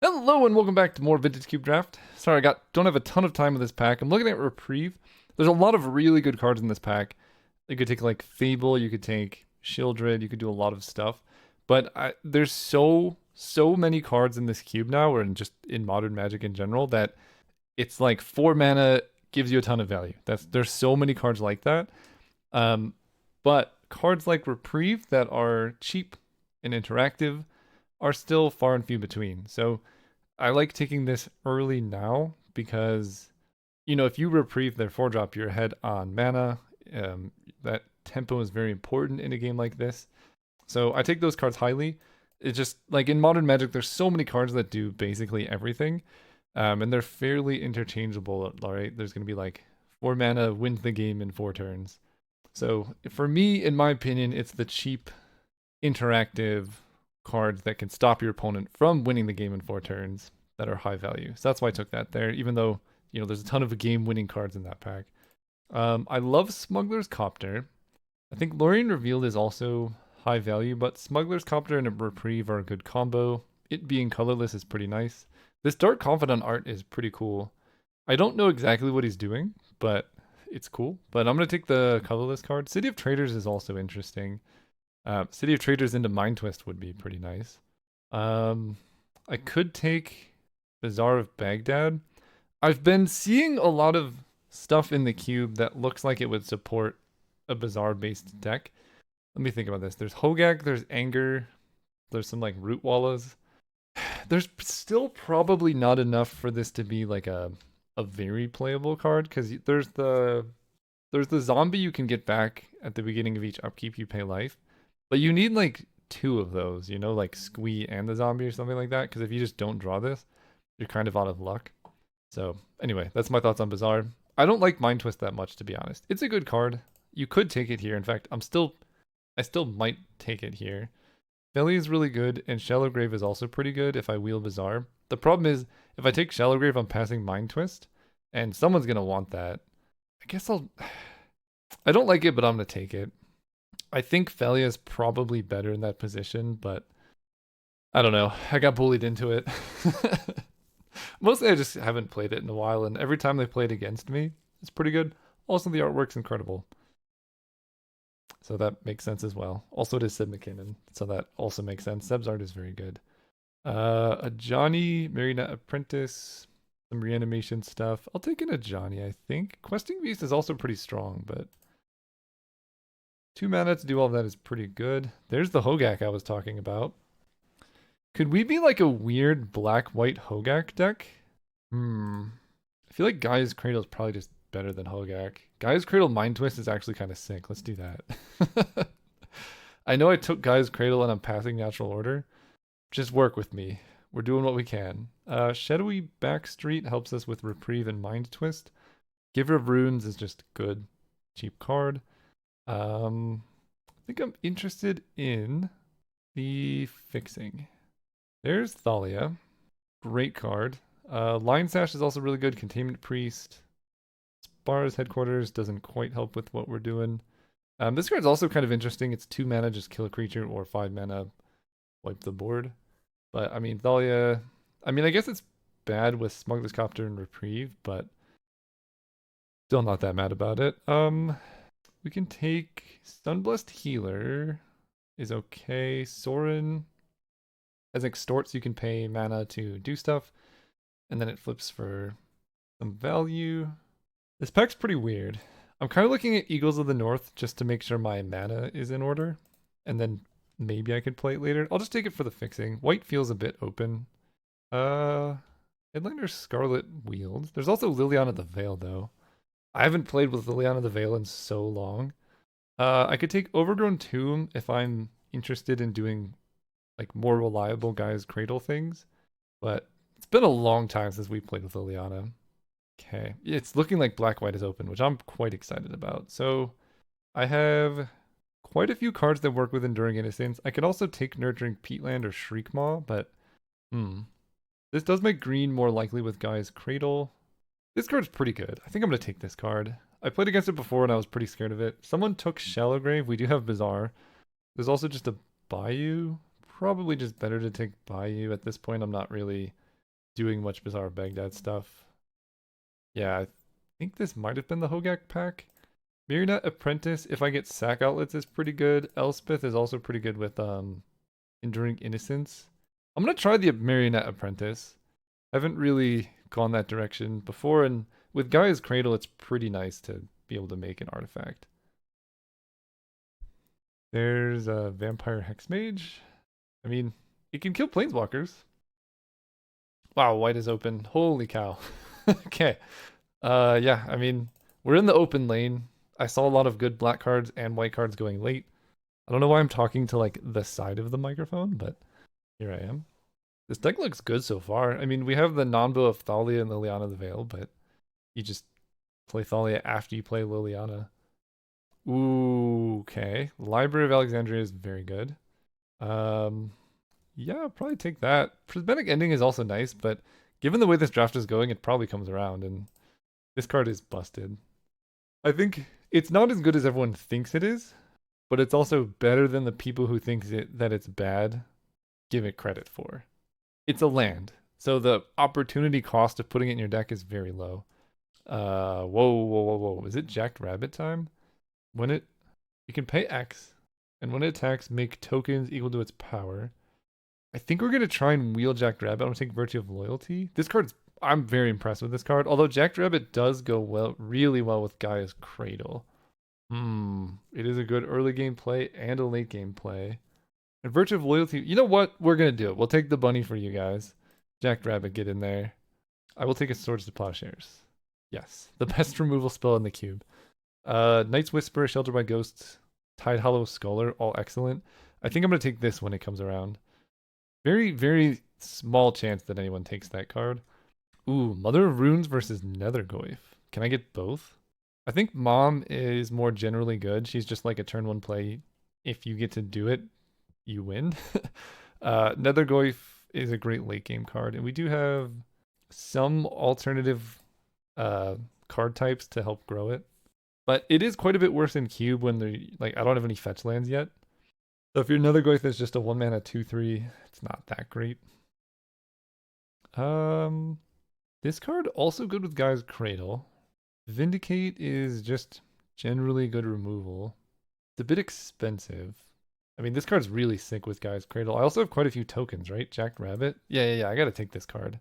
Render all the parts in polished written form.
Hello and welcome back to more Vintage Cube Draft. Sorry, don't have a ton of time with this pack. I'm looking at Reprieve. There's a lot of really good cards in this pack. You could take like Fable, you could take Shieldred, you could do a lot of stuff. But there's so many cards in this cube now, or in Modern Magic in general, that it's like 4 mana gives you a ton of value. There's so many cards like that. But cards like Reprieve that are cheap and interactive are still far and few between. So I like taking this early now because, if you reprieve their 4-drop, you're ahead on mana. That tempo is very important in a game like this. So I take those cards highly. It's just like in Modern Magic, there's so many cards that do basically everything. And they're fairly interchangeable, all right? There's going to be like 4 mana, wins the game in 4 turns. So for me, in my opinion, it's the cheap, interactive cards that can stop your opponent from winning the game in 4 turns that are high value. So that's why I took that there, even though, there's a ton of game-winning cards in that pack. I love Smuggler's Copter. I think Lorien Revealed is also high value, but Smuggler's Copter and a Reprieve are a good combo. It being colorless is pretty nice. This Dark Confidant art is pretty cool. I don't know exactly what he's doing, but it's cool. But I'm going to take the colorless card. City of Traders is also interesting. City of Traders into Mind Twist would be pretty nice. I could take Bazaar of Baghdad. I've been seeing a lot of stuff in the cube that looks like it would support a Bazaar-based deck. Let me think about this. There's Hogak, there's Anger, there's some like Root Wallas. There's still probably not enough for this to be like a very playable card because there's the zombie you can get back at the beginning of each upkeep you pay life. But you need like 2 of those, like Squee and the zombie or something like that. Because if you just don't draw this, you're kind of out of luck. So anyway, that's my thoughts on Bazaar. I don't like Mind Twist that much, to be honest. It's a good card. You could take it here. In fact, I still might take it here. Belly is really good, and Shallow Grave is also pretty good if I wheel Bazaar. The problem is, if I take Shallow Grave, I'm passing Mind Twist, and someone's gonna want that. I guess I don't like it, but I'm gonna take it. I think Felia is probably better in that position, but I don't know. I got bullied into it. Mostly I just haven't played it in a while, and every time they played against me, it's pretty good. Also, the artwork's incredible. So that makes sense as well. Also, it is Sid McKinnon, so that also makes sense. Seb's art is very good. A Johnny, Marionette Apprentice, some reanimation stuff. I'll take in a Johnny, I think. Questing Beast is also pretty strong, but 2 mana to do all that is pretty good. There's the Hogak I was talking about. Could we be like a weird black-white Hogak deck? I feel like Gaia's Cradle is probably just better than Hogak. Gaia's Cradle Mind Twist is actually kind of sick. Let's do that. I know I took Gaia's Cradle and I'm passing Natural Order. Just work with me. We're doing what we can. Shadowy Backstreet helps us with Reprieve and Mind Twist. Giver of Runes is just good. Cheap card. I think I'm interested in the fixing. There's Thalia. Great card. Lion Sash is also really good. Containment Priest. Spar's Headquarters doesn't quite help with what we're doing. This card's also kind of interesting. It's 2 mana, just kill a creature, or 5 mana, wipe the board. But, I mean, Thalia... I guess it's bad with Smuggler's Copter and Reprieve, but still not that mad about it. We can take Sunblessed Healer is okay. Sorin as extorts, you can pay mana to do stuff, and then it flips for some value. This pack's pretty weird. I'm kind of looking at Eagles of the North just to make sure my mana is in order, and then maybe I could play it later. I'll just take it for the fixing. White feels a bit open. Headliner Scarlet Wield. There's also Liliana the Veil, though. I haven't played with Liliana the Veil in so long. I could take Overgrown Tomb if I'm interested in doing like more reliable Gaia's Cradle things, but it's been a long time since we played with Liliana. Okay, it's looking like Black-White is open, which I'm quite excited about. So I have quite a few cards that work with Enduring Innocence. I could also take Nurturing Peatland or Shriekmaw, but this does make green more likely with Gaia's Cradle. This card's pretty good. I think I'm going to take this card. I played against it before and I was pretty scared of it. Someone took Shallow Grave. We do have Bazaar. There's also just a Bayou. Probably just better to take Bayou at this point. I'm not really doing much Bazaar of Baghdad stuff. Yeah, I think this might have been the Hogak pack. Marionette Apprentice, if I get sack outlets, is pretty good. Elspeth is also pretty good with Enduring Innocence. I'm gonna try the Marionette Apprentice. I haven't really gone that direction before, and with Gaia's Cradle, it's pretty nice to be able to make an artifact. There's a Vampire Hexmage. I mean, it can kill Planeswalkers. Wow, white is open. Holy cow. Okay. Yeah, I mean, we're in the open lane. I saw a lot of good black cards and white cards going late. I don't know why I'm talking to like the side of the microphone, but here I am. This deck looks good so far. I mean, we have the Nanbo of Thalia and Liliana the Veil, but you just play Thalia after you play Liliana. Ooh, okay. Library of Alexandria is very good. Yeah, I'll probably take that. Prismatic Ending is also nice, but given the way this draft is going, it probably comes around, and this card is busted. I think it's not as good as everyone thinks it is, but it's also better than the people who think that it's bad give it credit for. It's a land, so the opportunity cost of putting it in your deck is very low. Whoa. Is it Jacked Rabbit time? When it, you can pay X, and when it attacks, make tokens equal to its power. I think we're gonna try and wheel Jacked Rabbit. I'm gonna take Virtue of Loyalty. This card's, I'm very impressed with this card. Although Jacked Rabbit does go well, really well with Gaia's Cradle. It is a good early game play and a late game play. And Virtue of Loyalty, you know what? We're gonna do it. We'll take the bunny for you guys. Jacked Rabbit, get in there. I will take a Swords to Plowshares. Yes, the best removal spell in the cube. Night's Whisper, Shelter by Ghosts, Tide Hollow Scholar, all excellent. I think I'm gonna take this when it comes around. Very, very small chance that anyone takes that card. Ooh, Mother of Runes versus Nethergoyf. Can I get both? I think Mom is more generally good. She's just like a turn one play. If you get to do it, you win. Nethergoyf is a great late game card, and we do have some alternative card types to help grow it. But it is quite a bit worse in cube when I don't have any fetch lands yet. So if your Nethergoyf is just a 1-mana 2/3, it's not that great. This card also good with Gaia's Cradle. Vindicate is just generally good removal. It's a bit expensive. I mean, this card's really sick with Gaia's Cradle. I also have quite a few tokens, right? Jacked Rabbit. Yeah. I gotta take this card.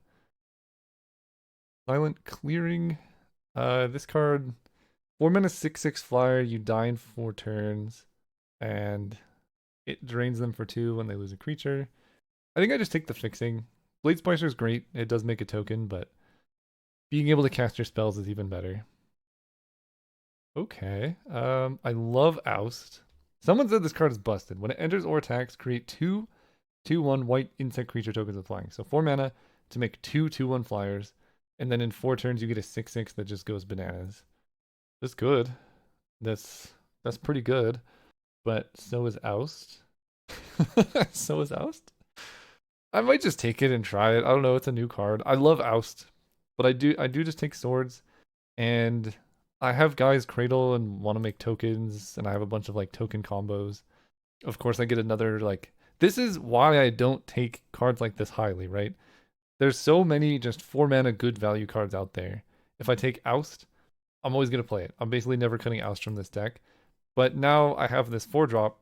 Silent Clearing. This card, 4-mana 6/6 flyer. You die in 4 turns, and it drains them for 2 when they lose a creature. I think I just take the fixing. Blade Splicer is great. It does make a token, but being able to cast your spells is even better. Okay. I love Oust. Someone said this card is busted. When it enters or attacks, create 2/2/1 white insect creature tokens with flying. So 4 mana to make 2/2/1 flyers. And then in 4 turns, you get a 6/6 that just goes bananas. That's good. That's pretty good. But so is Oust. So is Oust? I might just take it and try it. I don't know. It's a new card. I love Oust. But I do just take swords. And I have Gaia's Cradle and want to make tokens. And I have a bunch of like token combos. Of course, I get another like... This is why I don't take cards like this highly, right? There's so many just 4-mana good value cards out there. If I take Oust, I'm always going to play it. I'm basically never cutting Oust from this deck. But now I have this 4-drop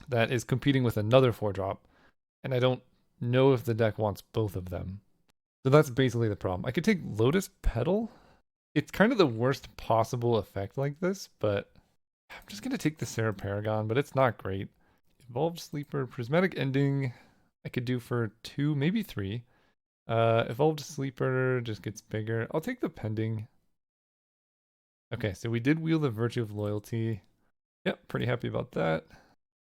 that is competing with another 4-drop. And I don't know if the deck wants both of them. So that's basically the problem. I could take Lotus Petal. It's kind of the worst possible effect like this, but I'm just going to take the Serra Paragon, but it's not great. Evolved Sleeper, Prismatic Ending, I could do for 2, maybe 3. Evolved Sleeper just gets bigger. I'll take the Pending. Okay, so we did wheel the Virtue of Loyalty. Yep, pretty happy about that.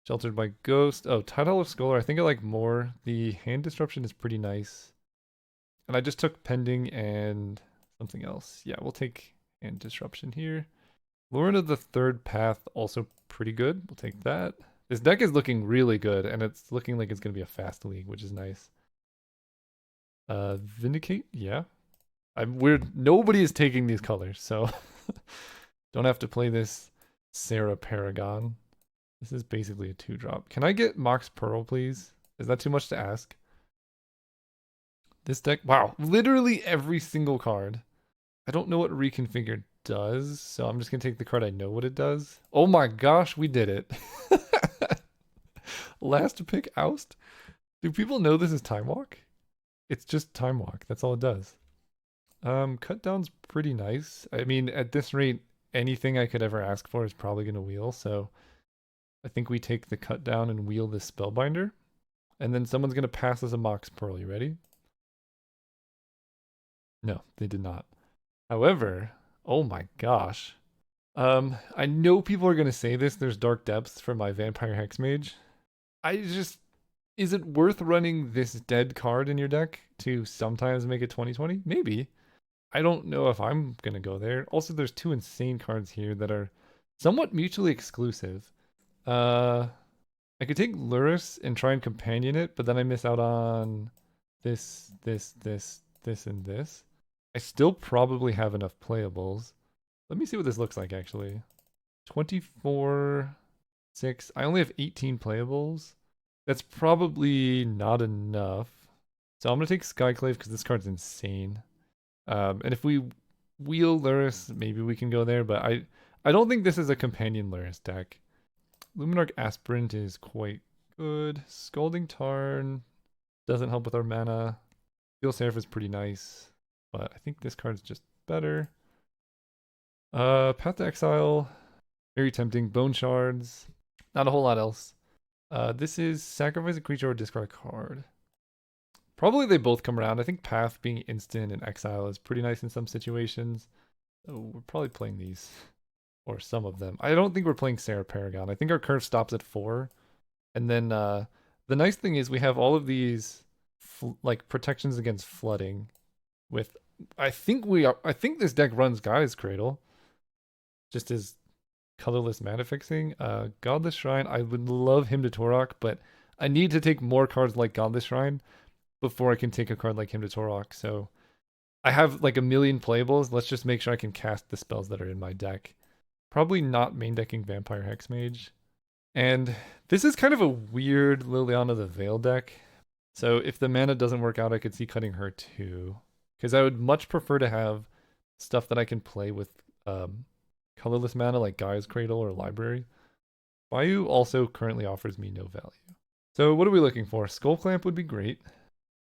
Sheltered by Ghost. Oh, Tidal of Scholar, I think I like more. The Hand Disruption is pretty nice. And I just took Pending and something else. Yeah, we'll take Hand Disruption here. Lauren of the Third Path, also pretty good. We'll take that. This deck is looking really good, and it's looking like it's going to be a fast league, which is nice. Vindicate, yeah. I'm weird. Nobody is taking these colors, so don't have to play this Serra Paragon. This is basically a 2-drop. Can I get Mox Pearl, please? Is that too much to ask? This deck, wow, literally every single card. I don't know what reconfigure does, so I'm just gonna take the card I know what it does. Oh my gosh, we did it. Last pick oust. Do people know this is Time Walk? It's just Time Walk. That's all it does. Cut down's pretty nice. I mean, at this rate, anything I could ever ask for is probably gonna wheel, so I think we take the cut down and wheel this Spellbinder. And then someone's gonna pass us a Mox Pearl. You ready? No, they did not. However, oh my gosh. I know people are gonna say this, there's Dark Depths for my Vampire Hexmage. Is it worth running this dead card in your deck to sometimes make it 2020? Maybe. I don't know if I'm gonna go there. Also, there's two insane cards here that are somewhat mutually exclusive. I could take Lurrus and try and companion it, but then I miss out on this, and this. I still probably have enough playables. Let me see what this looks like, actually. 24, 6. I only have 18 playables. That's probably not enough. So I'm going to take Skyclave because this card's insane. And if we wheel Lurrus, maybe we can go there, but I don't think this is a companion Lurrus deck. Luminarch Aspirant is quite good. Scalding Tarn doesn't help with our mana. Steel Seraph is pretty nice, but I think this card's just better. Path to Exile, very tempting. Bone Shards, not a whole lot else. This is sacrifice a creature or discard a card. Probably they both come around. I think Path being instant and Exile is pretty nice in some situations. So we're probably playing these. Or some of them. I don't think we're playing Sarah Paragon. I think our curve stops at 4. And then the nice thing is we have all of these like protections against flooding with I think this deck runs Gaia's Cradle. Just as colorless mana fixing. Godless Shrine, I would love Hymn to Torok, but I need to take more cards like Godless Shrine before I can take a card like Hymn to Torok. So I have like a million playables. Let's just make sure I can cast the spells that are in my deck. Probably not main decking Vampire Hexmage. And this is kind of a weird Liliana the Veil deck. So if the mana doesn't work out, I could see cutting her too. Because I would much prefer to have stuff that I can play with colorless mana like Gaia's Cradle or Library. Bayou also currently offers me no value. So what are we looking for? Skull Clamp would be great.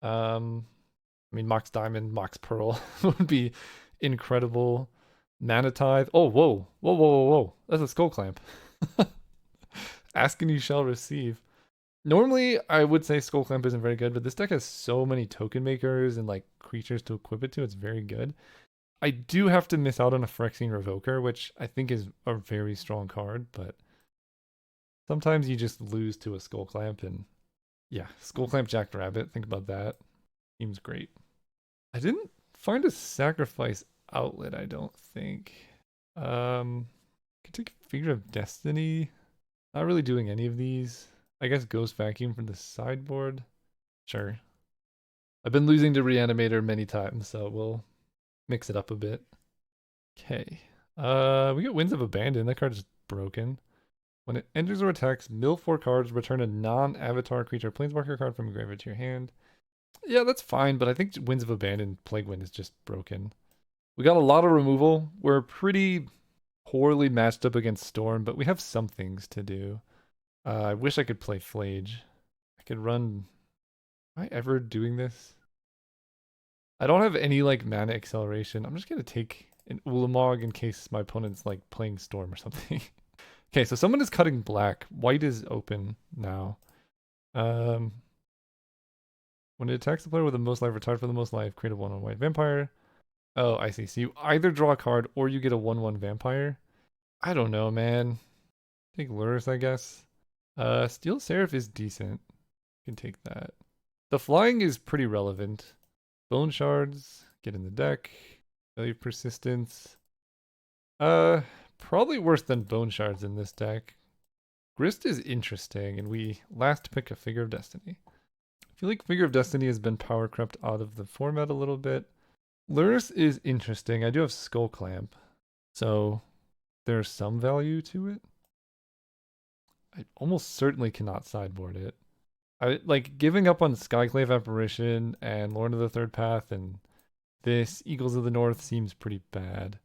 I mean, Mox Diamond, Mox Pearl would be incredible. Mana Tithe. Oh, whoa. That's a Skull Clamp. Ask and you shall receive. Normally, I would say Skull Clamp isn't very good, but this deck has so many token makers and like creatures to equip it to, it's very good. I do have to miss out on a Phyrexian Revoker, which I think is a very strong card, but sometimes you just lose to a Skull Clamp, and yeah, Skull Clamp Jackrabbit, think about that. Seems great. I didn't find a sacrifice outlet, I don't think. Could take Figure of Destiny. Not really doing any of these. I guess Ghost Vacuum from the sideboard. Sure. I've been losing to Reanimator many times, so we'll mix it up a bit. Okay. We get Winds of Abandon. That card is broken. When it enters or attacks, mill 4 cards, return a non-avatar creature Planeswalker card from your graveyard to your hand. Yeah, that's fine, but I think Winds of Abandon Plague Wind is just broken. We got a lot of removal. We're pretty poorly matched up against Storm, but we have some things to do. I wish I could play Flage. I could run... Am I ever doing this? I don't have any like mana acceleration. I'm just going to take an Ulamog in case my opponent's like playing Storm or something. Okay, so someone is cutting black. White is open now. When it attacks the player with the most life, retire for the most life, create a 1/1 white vampire. Oh, I see. So you either draw a card or you get a 1/1 vampire. I don't know, man. Take Lurrus, I guess. Steel Seraph is decent. You can take that. The flying is pretty relevant. Bone Shards, get in the deck. Failure Persistence. Probably worse than Bone Shards in this deck. Grist is interesting, and we last pick a Figure of Destiny. I feel like Figure of Destiny has been power crept out of the format a little bit. Lurrus is interesting. I do have Skull Clamp, so there's some value to it. I almost certainly cannot sideboard it. I like giving up on Skyclave Apparition and Lord of the Third Path, and this Eagles of the North seems pretty bad.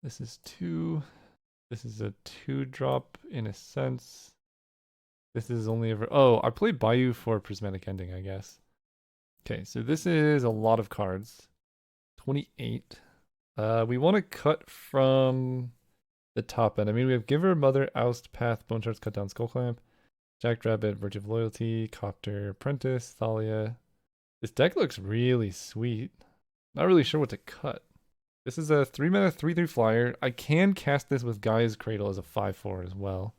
This is two. This is a 2-drop in a sense. This is only ever. Oh, I played Bayou for Prismatic Ending, I guess. Okay, so this is a lot of cards. 28. We want to cut from the top end. I mean, we have Giver, Mother, Oust, Path, Bone Shards, Cut Down, Skull Clamp, Jackrabbit, Virtue of Loyalty, Copter, Apprentice, Thalia. This deck looks really sweet. Not really sure what to cut. This is a 3-mana 3/3 flyer. I can cast this with Gaia's Cradle as a 5/4 as well.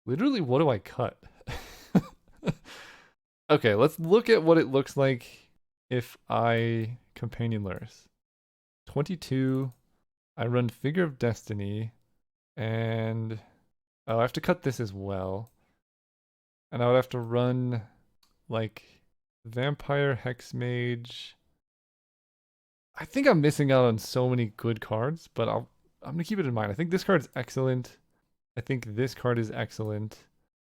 Literally, what do I cut? Okay, let's look at what it looks like if I Companion Lurrus. 22. I run Figure of Destiny. And oh, I have to cut this as well. And I would have to run like Vampire, Hexmage. I think I'm missing out on so many good cards, but I'm gonna keep it in mind. I think this card's excellent. I think this card is excellent.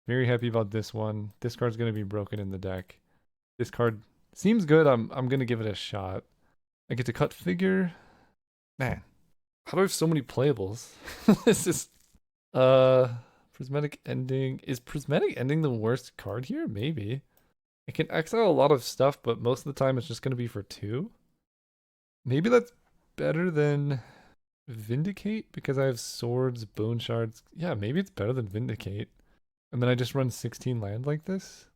Very happy about this one. This card's gonna be broken in the deck. This card seems good. I'm gonna give it a shot. I get to cut Figure. Man, how do I have so many playables? This is Prismatic Ending. Is Prismatic Ending the worst card here? Maybe. It can exile a lot of stuff, but most of the time it's just gonna be for 2. Maybe that's better than Vindicate because I have swords, bone shards. Yeah, maybe it's better than Vindicate. And then I just run 16 land like this.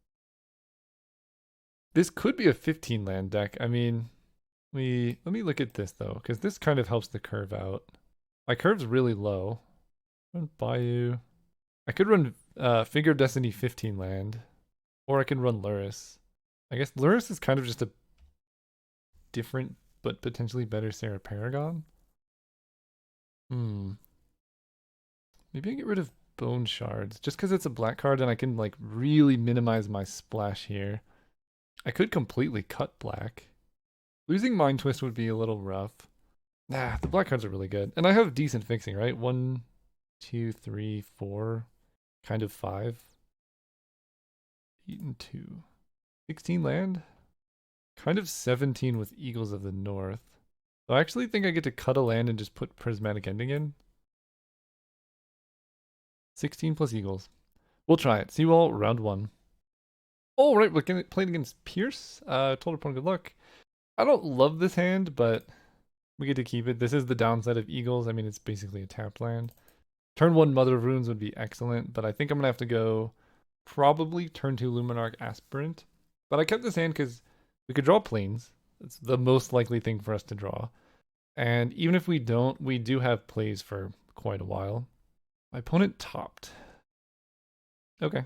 This could be a 15 land deck. I mean, let me look at this though, because this kind of helps the curve out. My curve's really low. Run Bayou. I could run Figure of Destiny 15 land, or I can run Lurrus. I guess Lurrus is kind of just a different but potentially better Sarah Paragon. Maybe I get rid of Bone Shards just because it's a black card and I can like really minimize my splash here. I could completely cut black. Losing Mind Twist would be a little rough. Nah, the black cards are really good. And I have decent fixing, right? 1, 2, 3, 4, kind of 5. 8 and 2. 16 land? Kind of 17 with Eagles of the North. So I actually think I get to cut a land and just put Prismatic Ending in. 16 plus Eagles. We'll try it. See you all round 1. All right, we're playing against Pierce. Told opponent good luck. I don't love this hand, but we get to keep it. This is the downside of Eagles. I mean, it's basically a tapped land. Turn 1 Mother of Runes would be excellent, but I think I'm going to have to go probably turn 2 Luminarch Aspirant. But I kept this hand because we could draw Plains. It's the most likely thing for us to draw. And even if we don't, we do have plays for quite a while. My opponent topped. Okay.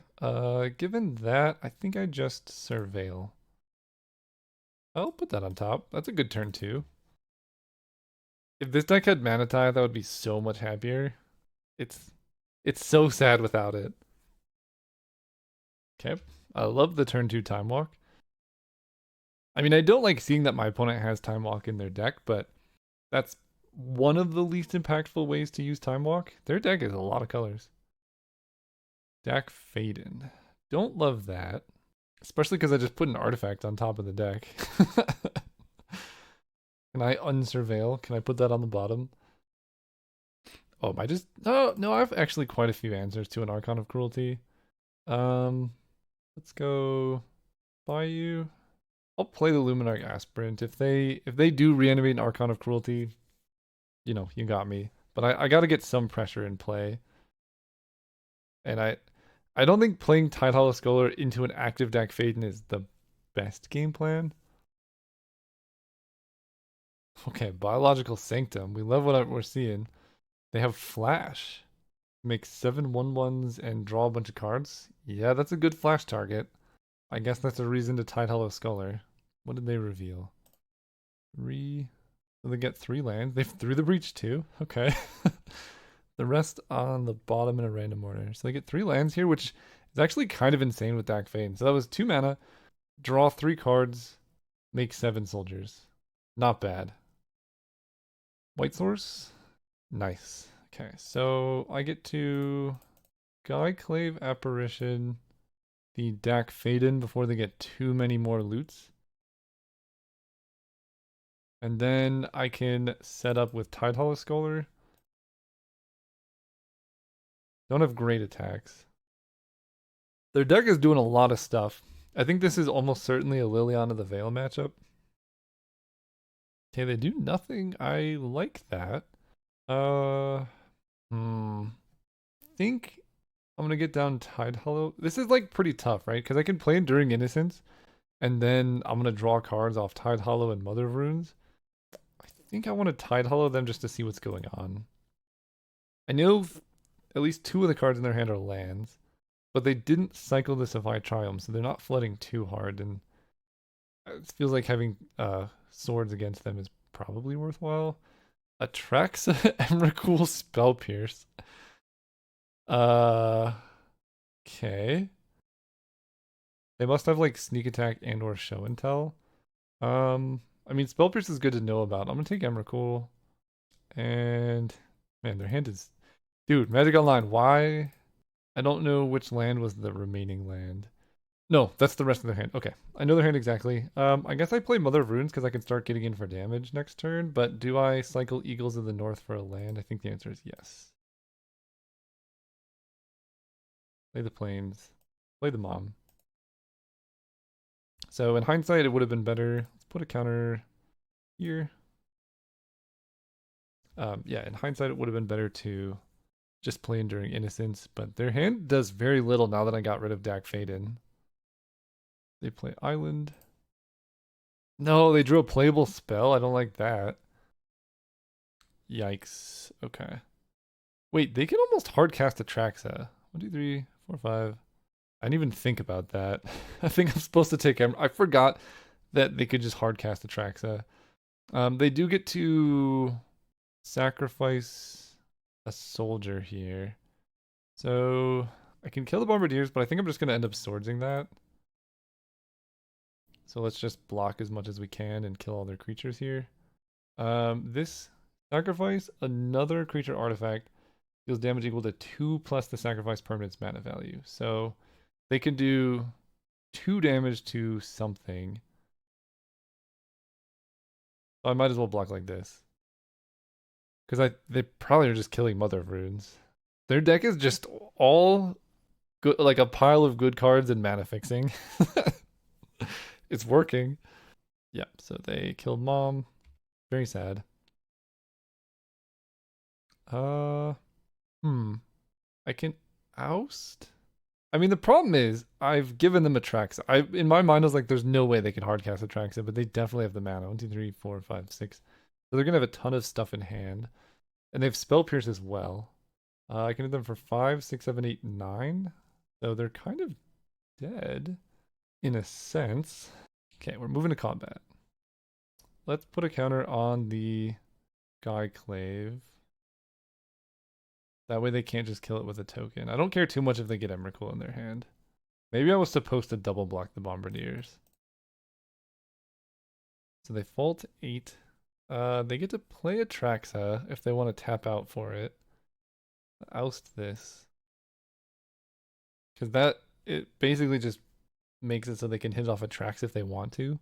Given that, I think I just Surveil. I'll put that on top. That's a good turn too. If this deck had Manatee, that would be so much happier. It's so sad without it. Okay. I love the turn 2 Time Walk. I mean, I don't like seeing that my opponent has Time Walk in their deck, but that's one of the least impactful ways to use Time Walk. Their deck is a lot of colors. Dak Faden. Don't love that. Especially because I just put an artifact on top of the deck. Can I unsurveil? Can I put that on the bottom? Oh, am I just... No, I have actually quite a few answers to an Archon of Cruelty. Let's go Bayou. I'll play the Luminarch Aspirant. If they do reanimate an Archon of Cruelty, you know, you got me. But I gotta get some pressure in play. And I don't think playing Tidehollow Scholar into an active Dak Faden is the best game plan. Okay, Biological Sanctum. We love what we're seeing. They have Flash. Make 7 1/1s and draw a bunch of cards. Yeah, that's a good Flash target. I guess that's a reason to Tidehollow Scholar. What did they reveal? So they get 3 lands. They threw the Breach too. Okay. The rest on the bottom in a random order. So they get 3 lands here, which is actually kind of insane with Dak Faden. So that was 2 mana, draw 3 cards, make 7 soldiers. Not bad. White Source? Nice. Okay, so I get to Skyclave Apparition. the Dak Faden before they get too many more loots. And then I can set up with Tidehollow Scholar. Don't have great attacks. Their deck is doing a lot of stuff. I think this is almost certainly a Liliana the Veil matchup. Okay, they do nothing. I like that. Think I'm gonna get down Tidehollow. This is like pretty tough, right? Because I can play Enduring Innocence, and then I'm gonna draw cards off Tidehollow and Mother of Runes. I think I want to Tidehollow them just to see what's going on. I know at least 2 of the cards in their hand are lands, but they didn't cycle the Sapphire Triumph, so they're not flooding too hard, and it feels like having swords against them is probably worthwhile. Atraxa Emrakul Spell Pierce. Okay. They must have like sneak attack and or show and tell. I mean, Spell Pierce is good to know about. I'm gonna take Emrakul. And man, their hand is, dude, Magic Online. Why? I don't know which land was the remaining land. No, that's the rest of their hand. Okay, I know their hand exactly. I guess I play Mother of Runes because I can start getting in for damage next turn. But do I cycle Eagles of the North for a land? I think the answer is yes. Play the Plains. Play the Mom. So in hindsight, it would have been better. Let's put a counter here. Yeah, in hindsight, it would have been better to just play Enduring Innocence, but their hand does very little now that I got rid of Dak Faden. They play Island. No, they drew a playable spell. I don't like that. Yikes. Okay. Wait, they can almost hard cast Atraxa. 1, 2, 3, 4, 5. I didn't even think about that. I think I'm supposed to take I forgot that they could just hard cast Atraxa. They do get to sacrifice a soldier here. So I can kill the Bombardiers, but I think I'm just going to end up swordsing that. So let's just block as much as we can and kill all their creatures here. This sacrifice another creature artifact deals damage equal to 2 plus the sacrifice permanent's mana value. So they can do 2 damage to something. So I might as well block like this. Because they probably are just killing Mother of Runes. Their deck is just all good, like a pile of good cards and mana fixing. It's working. Yeah, so they killed Mom. Very sad. I can oust? I mean, the problem is I've given them Atraxa. In my mind I was like, there's no way they can hardcast Atraxa, but they definitely have the mana. 1, 2, 3, 4, 5, 6. So they're gonna have a ton of stuff in hand. And they have Spell Pierce as well. I can hit them for 5, 6, 7, 8, 9. So they're kind of dead in a sense. Okay, we're moving to combat. Let's put a counter on the Skyclave. That way they can't just kill it with a token. I don't care too much if they get Emrakul in their hand. Maybe I was supposed to double block the Bombardiers. So they fall to 8. They get to play Atraxa if they want to tap out for it. Oust this. Because it basically just makes it so they can hit off Atraxa if they want to.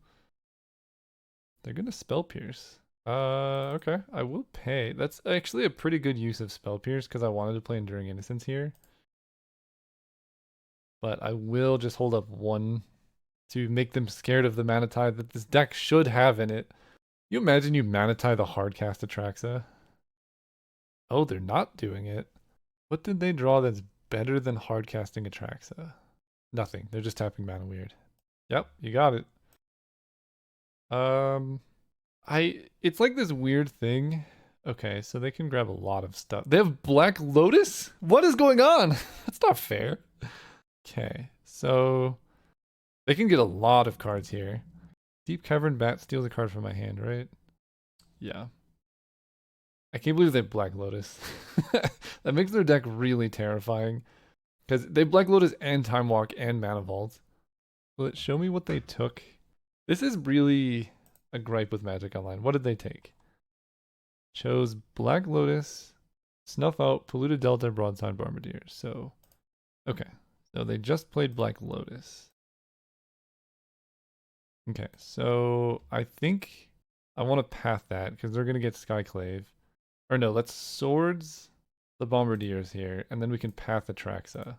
They're going to Spell Pierce. Okay. I will pay. That's actually a pretty good use of Spell Pierce because I wanted to play Enduring Innocence here. But I will just hold up 1 to make them scared of the Mana Tide that this deck should have in it. You imagine you Mana Tide the hardcast Atraxa? Oh, they're not doing it. What did they draw that's better than hardcasting Atraxa? Nothing. They're just tapping Mana Weird. Yep, you got it. It's like this weird thing. Okay, so they can grab a lot of stuff. They have Black Lotus? What is going on? That's not fair. Okay, so they can get a lot of cards here. Deep Cavern Bat steals a card from my hand, right? Yeah. I can't believe they have Black Lotus. That makes their deck really terrifying. Because they have Black Lotus and Time Walk and Mana Vault. Will it show me what they took? This is really a gripe with Magic Online. What did they take? Chose Black Lotus, Snuff Out, Polluted Delta, Broadside Bombardier. So, okay. So they just played Black Lotus. Okay, so I think I want to path that because they're going to get Skyclave. Or no, let's swords the Bombardiers here, and then we can path Atraxa.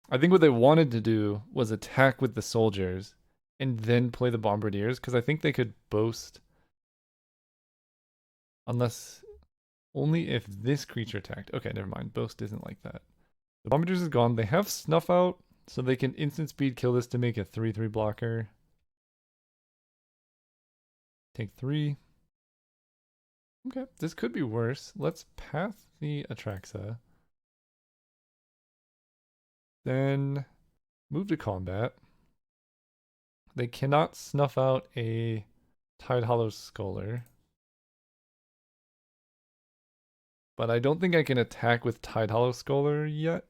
I think what they wanted to do was attack with the soldiers and then play the Bombardiers because I think they could boast. Unless only if this creature attacked. Okay, never mind. Boast isn't like that. The Bombardiers is gone. They have Snuff Out, so they can instant speed kill this to make a 3/3 blocker. Take 3. Okay, this could be worse. Let's path the Atraxa. Then move to combat. They cannot snuff out a Tidehollow Scholar. But I don't think I can attack with Tidehollow Scholar yet.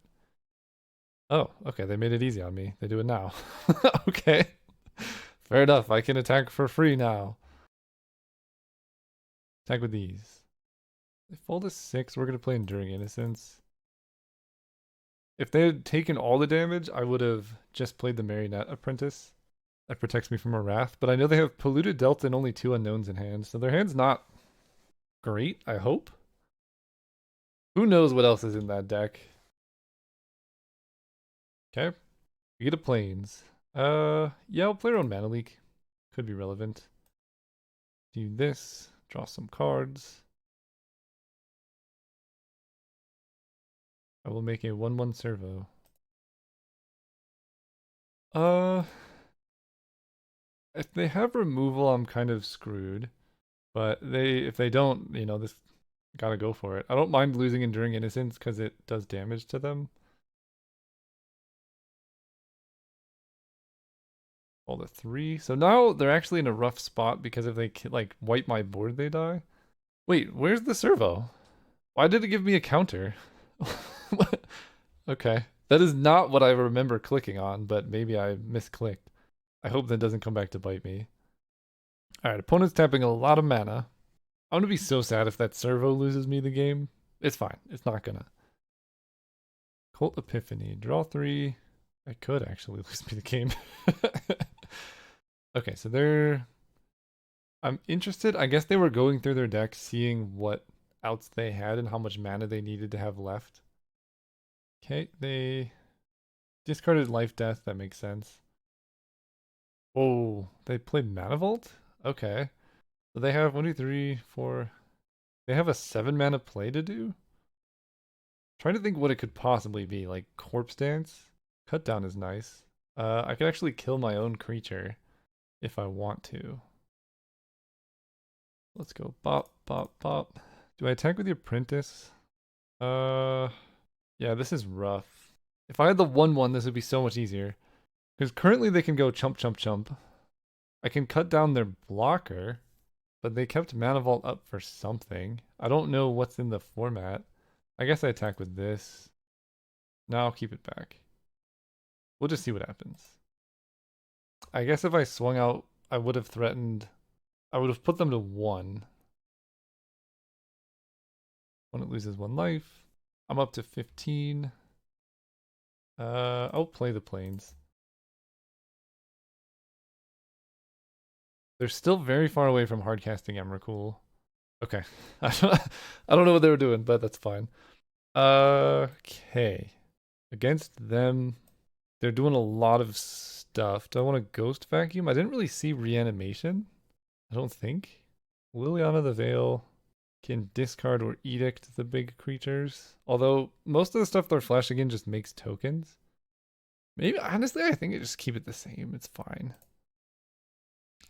Oh, okay, they made it easy on me. They do it now. Okay. Fair enough, I can attack for free now. Attack with these. They fall to 6, we're going to play Enduring Innocence. If they had taken all the damage, I would have just played the Marionette Apprentice. That protects me from a Wrath, but I know they have Polluted Delta and only 2 unknowns in hand, so their hand's not great, I hope. Who knows what else is in that deck? Okay. We get a Plains. Yeah, I'll play around Mana Leak. Could be relevant. Do this. Draw some cards. I will make a 1/1 servo. If they have removal, I'm kind of screwed. But if they don't, this gotta go for it. I don't mind losing Enduring Innocence because it does damage to them. All the 3. So now they're actually in a rough spot because if they like wipe my board, they die. Wait, where's the servo? Why did it give me a counter? Okay. That is not what I remember clicking on, but maybe I misclicked. I hope that doesn't come back to bite me. Alright, opponent's tapping a lot of mana. I'm gonna be so sad if that servo loses me the game. It's fine. It's not gonna. Cult Epiphany. Draw 3. I could actually lose me the game. Okay, so I'm interested. I guess they were going through their deck, seeing what outs they had and how much mana they needed to have left. Okay, they discarded Life Death. That makes sense. Oh, they played Mana Vault? Okay. So they have 1, 2, 3, 4. They have a 7 mana play to do? Trying to think what it could possibly be. Like Corpse Dance? Cut Down is nice. I could actually kill my own creature if I want to. Let's go bop, bop, bop. Do I attack with the Apprentice? Yeah, this is rough. If I had the 1/1, this would be so much easier. Because currently they can go chump, chump, chump. I can cut down their blocker, but they kept Mana Vault up for something. I don't know what's in the format. I guess I attack with this. Now I'll keep it back. We'll just see what happens. I guess if I swung out, I would have threatened. I would have put them to 1. Opponent loses 1 life. I'm up to 15. I'll play the Plains. They're still very far away from hardcasting Emrakul. Okay. I don't know what they were doing, but that's fine. Okay. Against them, they're doing a lot of stuff. Do I want to Ghost Vacuum? I didn't really see Reanimation. I don't think. Liliana the Veil can discard or edict the big creatures. Although most of the stuff they're flashing in just makes tokens. Maybe, honestly, I think I just keep it the same. It's fine.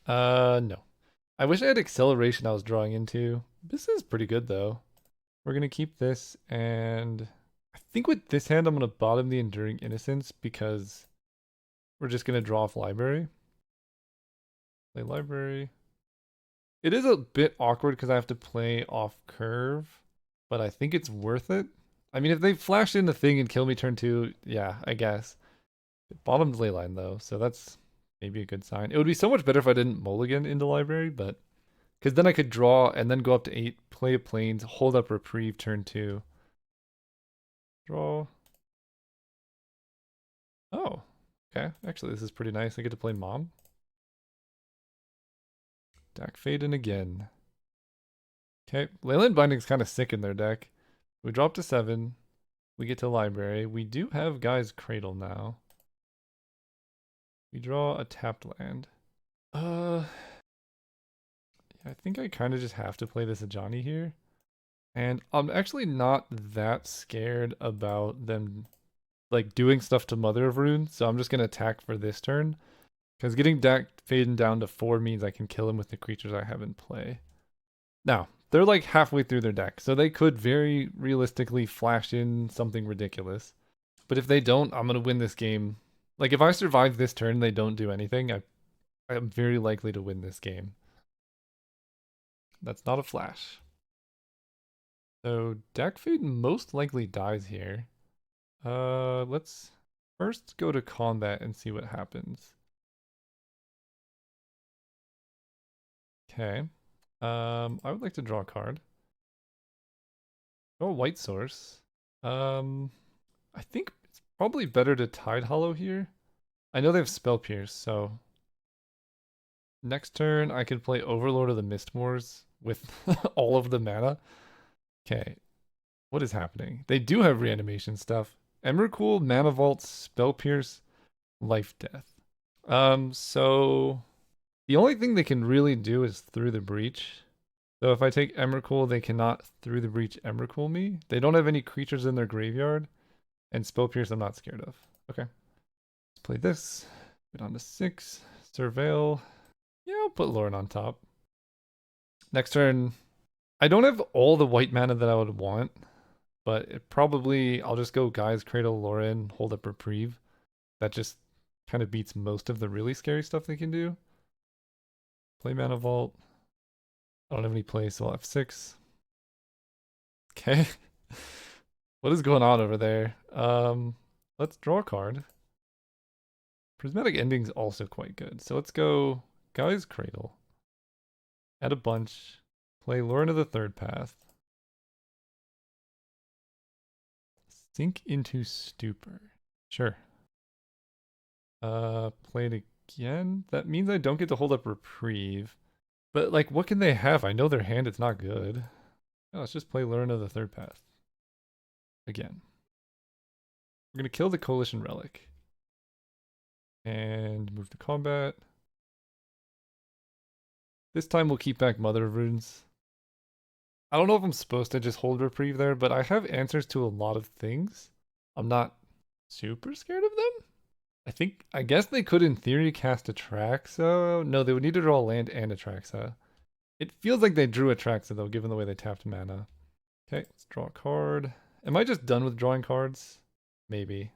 No. I wish I had acceleration I was drawing into. This is pretty good though. We're gonna keep this, and I think with this hand I'm gonna bottom the Enduring Innocence because we're just gonna draw off library. Play library. It is a bit awkward because I have to play off curve, but I think it's worth it. I mean, if they flash in the thing and kill me turn 2, yeah, I guess. Bottomed Leyline though, so that's maybe a good sign. It would be so much better if I didn't mulligan into library, but because then I could draw and then go up to 8, play a Plains, hold up Reprieve turn 2. Draw. Oh, okay. Actually, this is pretty nice. I get to play Mom. Dak Faden again. Okay, Leyland Binding's kind of sick in their deck. We drop to 7. We get to Library. We do have Guy's Cradle now. We draw a tapped land. Yeah, I think I kind of just have to play this Ajani here. And I'm actually not that scared about them like doing stuff to Mother of Runes, so I'm just gonna attack for this turn. Because getting Dak Faden down to 4 means I can kill him with the creatures I have in play. Now, they're like halfway through their deck, so they could very realistically flash in something ridiculous. But if they don't, I'm gonna win this game. Like if I survive this turn, they don't do anything. I'm very likely to win this game. That's not a flash. So Dak Faden most likely dies here. Let's first go to combat and see what happens. Okay. I would like to draw a card. Draw a white source. I think it's probably better to Tide Hollow here. I know they have Spell Pierce, so next turn I could play Overlord of the Mistmoors with all of the mana. Okay. What is happening? They do have reanimation stuff. Emrakul, Mana Vault, Spell Pierce, Life Death. So the only thing they can really do is Through the Breach. So if I take Emrakul, they cannot Through the Breach Emrakul me. They don't have any creatures in their graveyard. And Spell Pierce I'm not scared of. Okay. Let's play this. Get on to 6. Surveil. Yeah, I'll put Lauren on top. Next turn. I don't have all the white mana that I would want. But it probably, I'll just go Guy's Cradle, Lauren, hold up Reprieve. That just kind of beats most of the really scary stuff they can do. Play Mana Vault. I don't have any play, so I'll have 6. Okay. What is going on over there? Let's draw a card. Prismatic Ending's also quite good. So let's go Guy's Cradle. Add a bunch. Play Lauren of the Third Path. Sink into Stupor. Sure. Play it again? That means I don't get to hold up Reprieve. But, like, what can they have? I know their hand is not good. Oh, let's just play Learn of the Third Path. Again. We're going to kill the Coalition Relic. And move to combat. This time we'll keep back Mother of Runes. I don't know if I'm supposed to just hold Reprieve there, but I have answers to a lot of things. I'm not super scared of them. I guess they could in theory cast Atraxa. No, they would need to draw a land and Atraxa. It feels like they drew Atraxa though, given the way they tapped mana. Okay, let's draw a card. Am I just done with drawing cards? Maybe.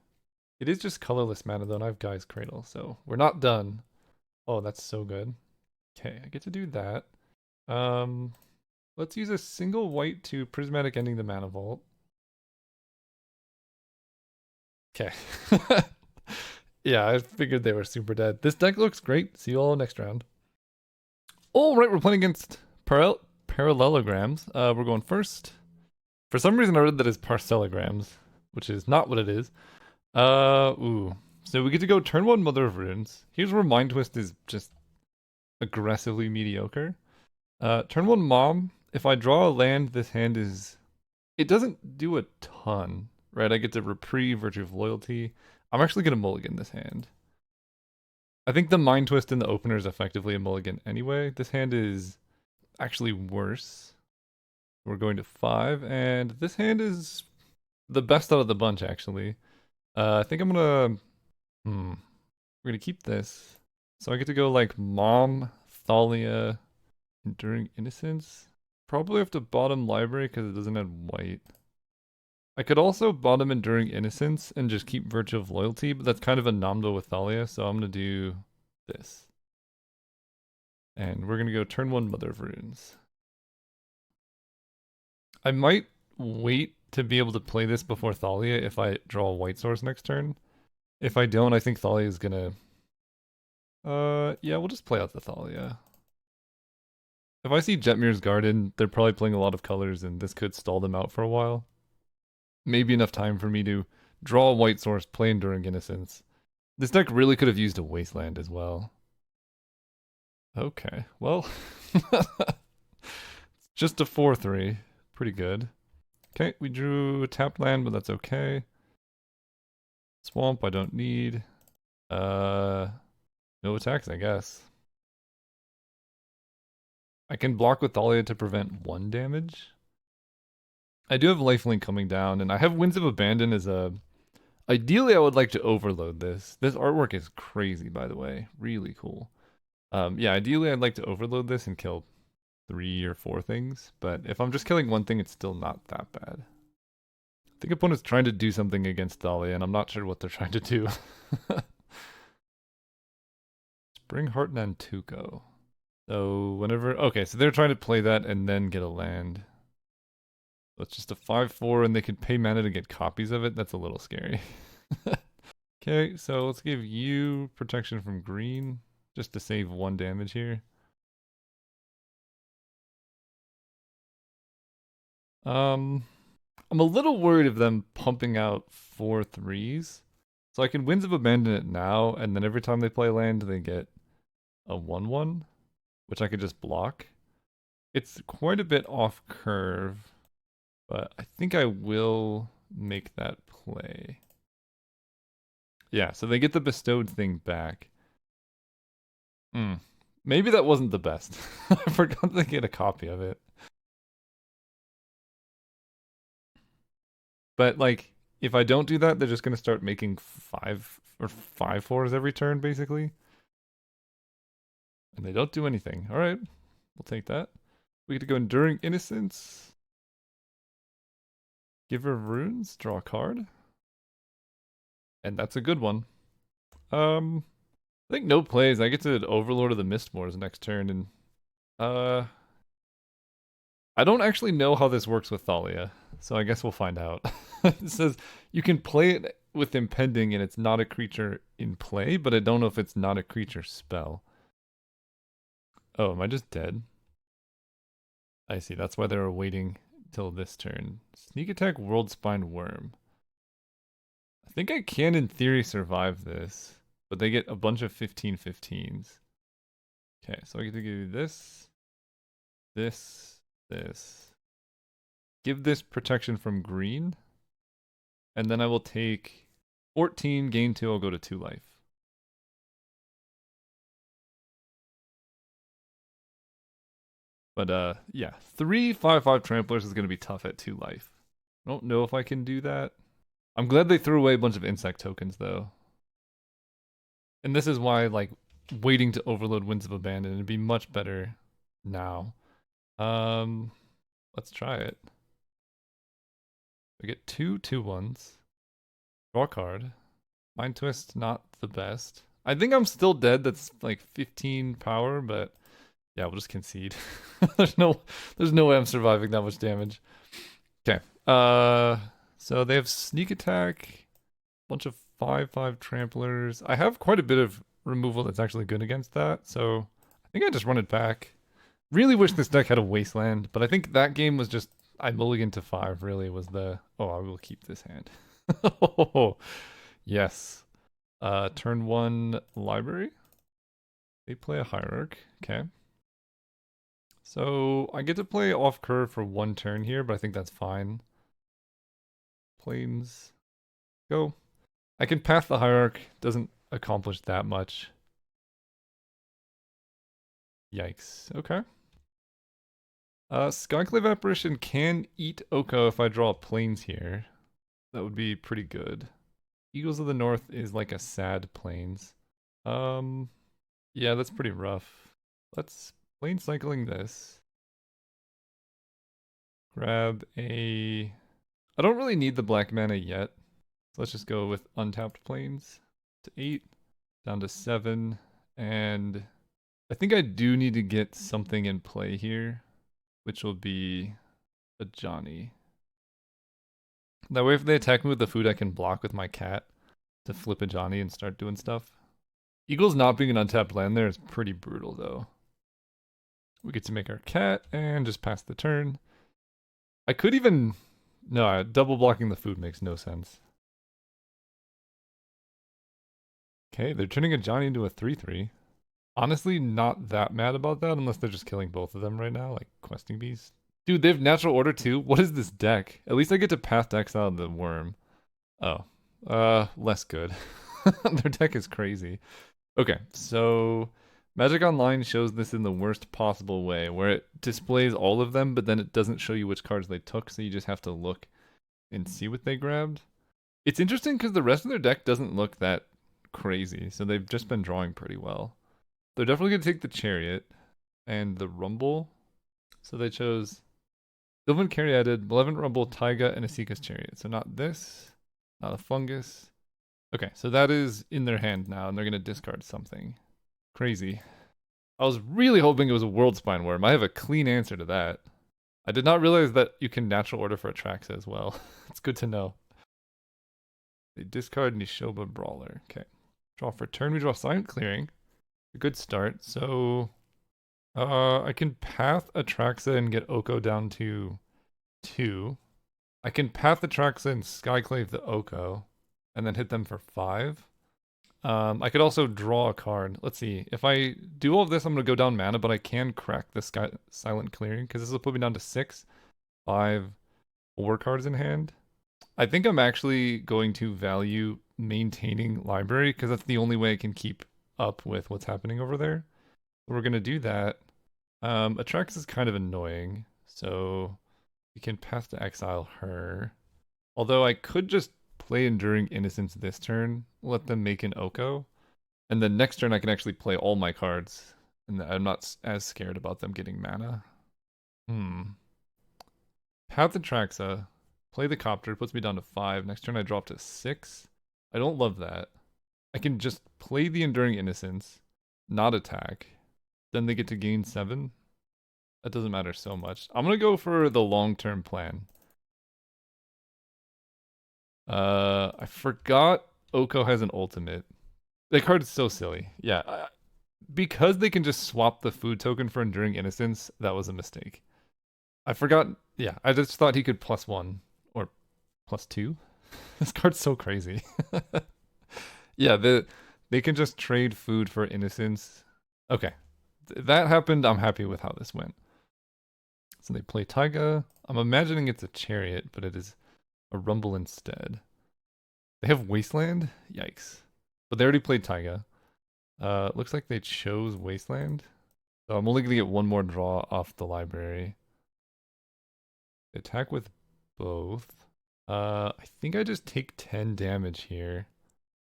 It is just colorless mana though, and I have Guy's Cradle, so we're not done. Oh, that's so good. Okay, I get to do that. Let's use a single white to Prismatic Ending the Mana Vault. Okay. Yeah, I figured they were super dead. This deck looks great. See you all next round. All right, we're playing against Parallelograms. We're going first. For some reason, I read that as Parcellograms, which is not what it is. Ooh. So we get to go turn 1 Mother of Runes. Here's where Mind Twist is just aggressively mediocre. Turn 1 Mom. If I draw a land, this hand is... It doesn't do a ton, right? I get to Reprieve, Virtue of Loyalty. I'm actually going to mulligan this hand. I think the Mind Twist in the opener is effectively a mulligan anyway. This hand is actually worse. We're going to 5, and this hand is the best out of the bunch, actually. I think I'm gonna... We're gonna keep this. So I get to go like Mom, Thalia, Enduring Innocence. Probably have to bottom Library because it doesn't have white. I could also bottom Enduring Innocence and just keep Virtue of Loyalty, but that's kind of a Namdo with Thalia, so I'm going to do this. And we're going to go turn 1 Mother of Runes. I might wait to be able to play this before Thalia if I draw a white source next turn. If I don't, I think Thalia is going to... yeah, we'll just play out the Thalia. If I see Jetmir's Garden, they're probably playing a lot of colors, and this could stall them out for a while. Maybe enough time for me to draw a white source, play Enduring Innocence, This deck really could have used a Wasteland as well. Okay, well, just a 4/3. Pretty good. Okay, we drew a tapped land, but that's okay. Swamp I don't need. No attacks, I guess. I can block with Thalia to prevent 1 damage. I do have Lifelink coming down, and I have Winds of Abandon as a... Ideally, I would like to overload this. This artwork is crazy, by the way. Really cool. Yeah, ideally, I'd like to overload this and kill 3 or 4 things, but if I'm just killing 1 thing, it's still not that bad. I think opponent's trying to do something against Thalia, and I'm not sure what they're trying to do. Spring Heart Nantuko. So whenever... Okay, so they're trying to play that and then get a land. So it's just a 5/4 and they can pay mana to get copies of it. That's a little scary. Okay, so let's give you protection from green, just to save 1 damage here. I'm a little worried of them pumping out 4/3s. So I can Winds of Abandon it now, and then every time they play land, they get a 1/1, which I could just block. It's quite a bit off curve, but I think I will make that play. Yeah, so they get the bestowed thing back. Maybe that wasn't the best. I forgot to get a copy of it. But like, if I don't do that, they're just gonna start making 5/4s every turn, basically. And they don't do anything. Alright, we'll take that. We get to go Enduring Innocence. Giver of Runes, draw a card. And that's a good one. I think no plays. I get to Overlord of the Mistmoors next turn, and I don't actually know how this works with Thalia, so I guess we'll find out. It says you can play it with Impending and it's not a creature in play, but I don't know if it's not a creature spell. Oh, am I just dead? I see, that's why they were waiting till this turn. Sneak Attack, World Spine Worm. I think I can, in theory, survive this, but they get a bunch of 15/15s. Okay, so I get to give you this, this, this. Give this protection from green, and then I will take 14, gain 2, I'll go to 2 life. But yeah, 3 5/5 tramplers is going to be tough at 2 life. I don't know if I can do that. I'm glad they threw away a bunch of insect tokens though. And this is why, like, waiting to overload Winds of Abandon would be much better now. Let's try it. We get 2 2/1s. Draw a card. Mind Twist, not the best. I think I'm still dead. That's like 15 power, but yeah, we'll just concede. there's no way I'm surviving that much damage. Okay. So they have Sneak Attack, bunch of 5/5 tramplers. I have quite a bit of removal that's actually good against that, so I think I just run it back. Really wish this deck had a Wasteland, but I think that game was just I mulliganed to 5 really was the I will keep this hand. Oh, yes. Turn 1 library. They play a Hierarch. Okay. So I get to play off curve for 1 turn here, but I think that's fine. Planes. Go. I can path the Hierarch. Doesn't accomplish that much. Yikes. Okay. Skyclave Apparition can eat Oko if I draw planes here. That would be pretty good. Eagles of the North is like a sad plains. Yeah, that's pretty rough. Let's plane cycling this. Grab a... I don't really need the black mana yet. So let's just go with untapped planes to 8, down to 7, and I think I do need to get something in play here, which will be a Johnny. That way if they attack me with the food, I can block with my cat to flip a Johnny and start doing stuff. Eagles not being an untapped land there is pretty brutal though. We get to make our cat and just pass the turn. I could even... No, double blocking the food makes no sense. Okay, they're turning a Johnny into a 3/3. Honestly, not that mad about that unless they're just killing both of them right now, like questing bees. Dude, they have natural order too? What is this deck? At least I get to path to exile the worm. Oh. Less good. Their deck is crazy. Okay, so Magic Online shows this in the worst possible way, where it displays all of them, but then it doesn't show you which cards they took, so you just have to look and see what they grabbed. It's interesting because the rest of their deck doesn't look that crazy, so they've just been drawing pretty well. They're definitely going to take the Chariot and the Rumble. So they chose Sylvan Caryatid, Malevolent Rumble, Taiga, and Asika's Chariot. So not this, not a Fungus. Okay, so that is in their hand now, and they're going to discard something. Crazy. I was really hoping it was a World Spine Worm. I have a clean answer to that. I did not realize that you can natural order for Atraxa as well. It's good to know. They discard Nishoba Brawler. Okay. Draw for turn. We draw Silent Clearing. A good start. So I can path Atraxa and get Oko down to 2. I can path Atraxa and Skyclave the Oko and then hit them for 5. I could also draw a card. Let's see. If I do all of this, I'm going to go down mana, but I can crack the Silent Clearing because this will put me down to 6, 5, 4 cards in hand. I think I'm actually going to value maintaining library because that's the only way I can keep up with what's happening over there. We're going to do that. Atraxa is kind of annoying, so we can path to exile her. Although I could just play Enduring Innocence this turn, let them make an Oko, and then next turn I can actually play all my cards, and I'm not as scared about them getting mana. Path Atraxa, play the Copter, puts me down to 5. Next turn I drop to 6. I don't love that. I can just play the Enduring Innocence, not attack. Then they get to gain 7. That doesn't matter so much. I'm gonna go for the long-term plan. I forgot Oko has an ultimate. The card is so silly. Yeah, because they can just swap the food token for Enduring Innocence, that was a mistake. I forgot. Yeah, I just thought he could +1 or +2. This card's so crazy. Yeah, they can just trade food for Innocence. Okay, that happened. I'm happy with how this went. So they play Taiga. I'm imagining it's a Chariot, but it is a Rumble instead. They have Wasteland? Yikes. But they already played Taiga. Looks like they chose Wasteland. So I'm only going to get one more draw off the library. They attack with both. I think I just take 10 damage here.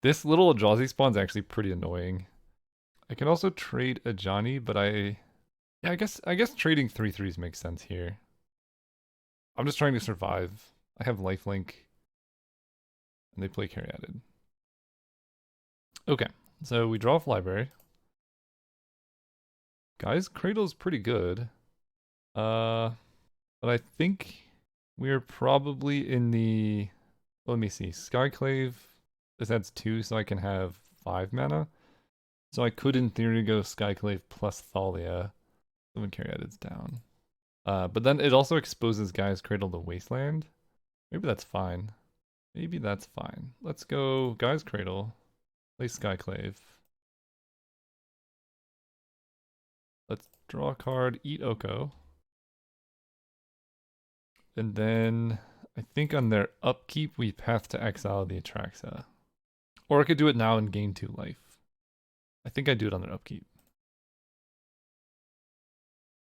This little Eldrazi spawn's actually pretty annoying. I can also trade a Johnny, but yeah, I guess trading 3/3s makes sense here. I'm just trying to survive. I have lifelink. And they play Caryatid. Okay, so we draw off library. Guy's Cradle's pretty good. But I think we're probably in the... Let me see. Skyclave. This adds 2, so I can have 5 mana. So I could, in theory, go Skyclave plus Thalia. When Caryatid's down. But then it also exposes Guy's Cradle to Wasteland. Maybe that's fine. Maybe that's fine. Let's go Guy's Cradle. Play Skyclave. Let's draw a card, eat Oko. And then I think on their upkeep, we path to exile the Atraxa. Or I could do it now and gain 2 life. I think I do it on their upkeep.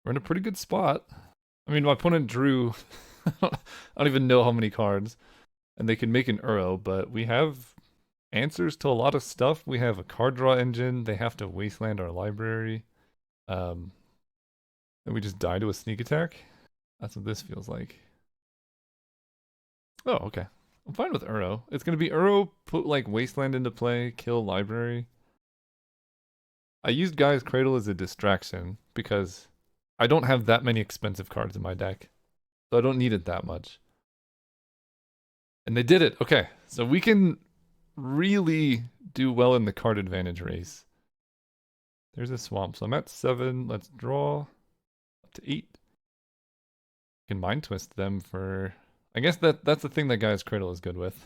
We're in a pretty good spot. I mean, my opponent drew... I don't even know how many cards. And they can make an Uro, but we have answers to a lot of stuff. We have a card draw engine. They have to wasteland our library. And we just die to a sneak attack. That's what this feels like. Oh, okay. I'm fine with Uro. It's going to be Uro, put like Wasteland into play, kill library. I used Guy's Cradle as a distraction because I don't have that many expensive cards in my deck. So I don't need it that much. And they did it. Okay, so we can really do well in the card advantage race. There's a swamp. So I'm at 7. Let's draw up to 8. Can Mind Twist them for... I guess that's the thing that Guy's Cradle is good with.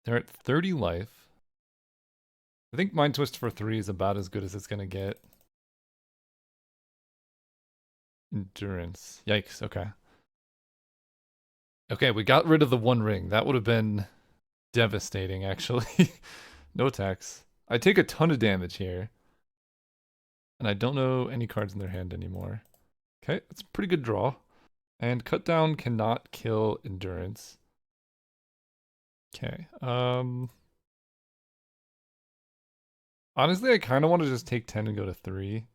They're at 30 life. I think Mind Twist for 3 is about as good as it's gonna get. Endurance. Yikes, okay. Okay, we got rid of the one ring. That would have been devastating, actually. No attacks. I take a ton of damage here. And I don't know any cards in their hand anymore. Okay, that's a pretty good draw. And cut down cannot kill endurance. Okay, honestly, I kind of want to just take 10 and go to 3.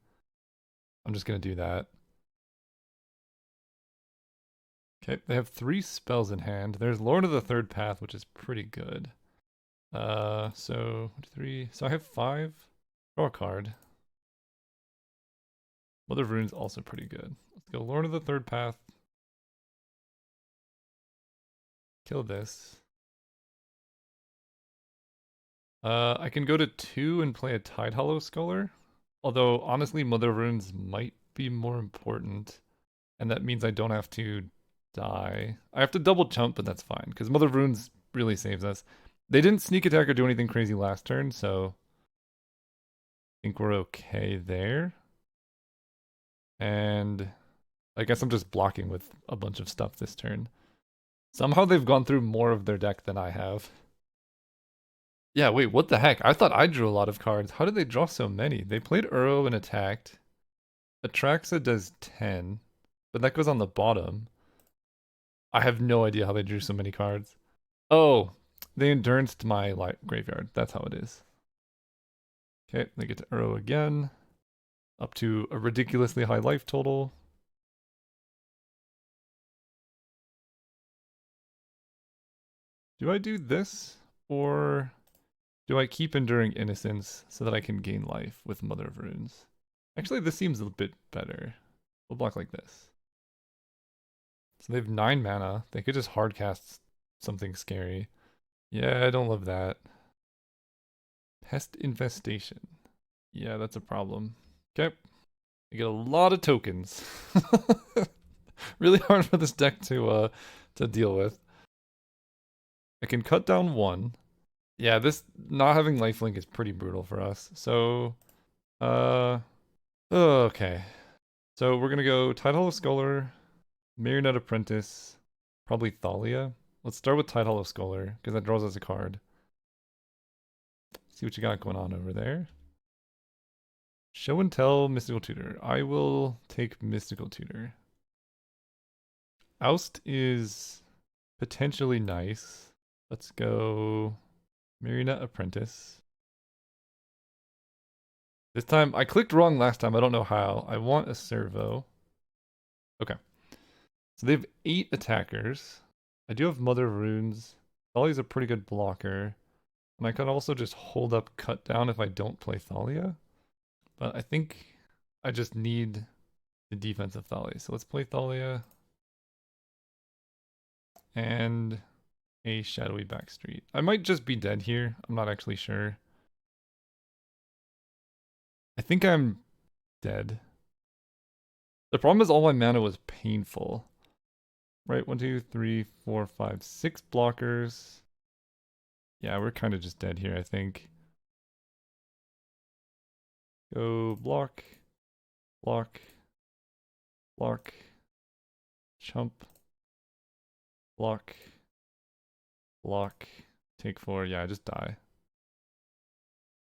I'm just going to do that. Okay, they have 3 spells in hand. There's Lord of the Third Path, which is pretty good. So 3. So I have 5. Draw a card. Mother of Rune's also pretty good. Let's go Lord of the Third Path. Kill this. I can go to 2 and play a Tidehollow Scholar. Although, honestly, Mother of Runes might be more important. And that means I don't have to die. I have to double jump, but that's fine. Because Mother of Runes really saves us. They didn't sneak attack or do anything crazy last turn, so I think we're okay there. And I guess I'm just blocking with a bunch of stuff this turn. Somehow they've gone through more of their deck than I have. Yeah, wait, what the heck? I thought I drew a lot of cards. How did they draw so many? They played Uro and attacked. Atraxa does 10, but that goes on the bottom. I have no idea how they drew so many cards. Oh, they enduranced my graveyard. That's how it is. Okay, they get to Uro again. Up to a ridiculously high life total. Do I do this? Or do I keep Enduring Innocence so that I can gain life with Mother of Runes? Actually, this seems a bit better. We'll block like this. So they have 9 mana. They could just hardcast something scary. Yeah, I don't love that. Pest Infestation. Yeah, that's a problem. Okay. I get a lot of tokens. Really hard for this deck to deal with. I can cut down 1. Yeah, this not having lifelink is pretty brutal for us. So, okay. So we're gonna go Tidehollow Scholar, Marionette Apprentice, probably Thalia. Let's start with Tidehollow Scholar, because that draws us a card. See what you got going on over there. Show and Tell, Mystical Tutor. I will take Mystical Tutor. Oust is potentially nice. Let's go Marionette Apprentice. This time, I clicked wrong last time. I don't know how. I want a servo. Okay. So they have 8 attackers. I do have Mother of Runes. Thalia's a pretty good blocker. And I can also just hold up Cut Down if I don't play Thalia. But I think I just need the defense of Thalia. So let's play Thalia. And a Shadowy Backstreet. I might just be dead here. I'm not actually sure. I think I'm dead. The problem is all my mana was painful. Right, 1, 2, 3, 4, 5, 6 blockers. Yeah, we're kind of just dead here, I think. Go block, block, block, chump, block, block, take 4. Yeah, I just die.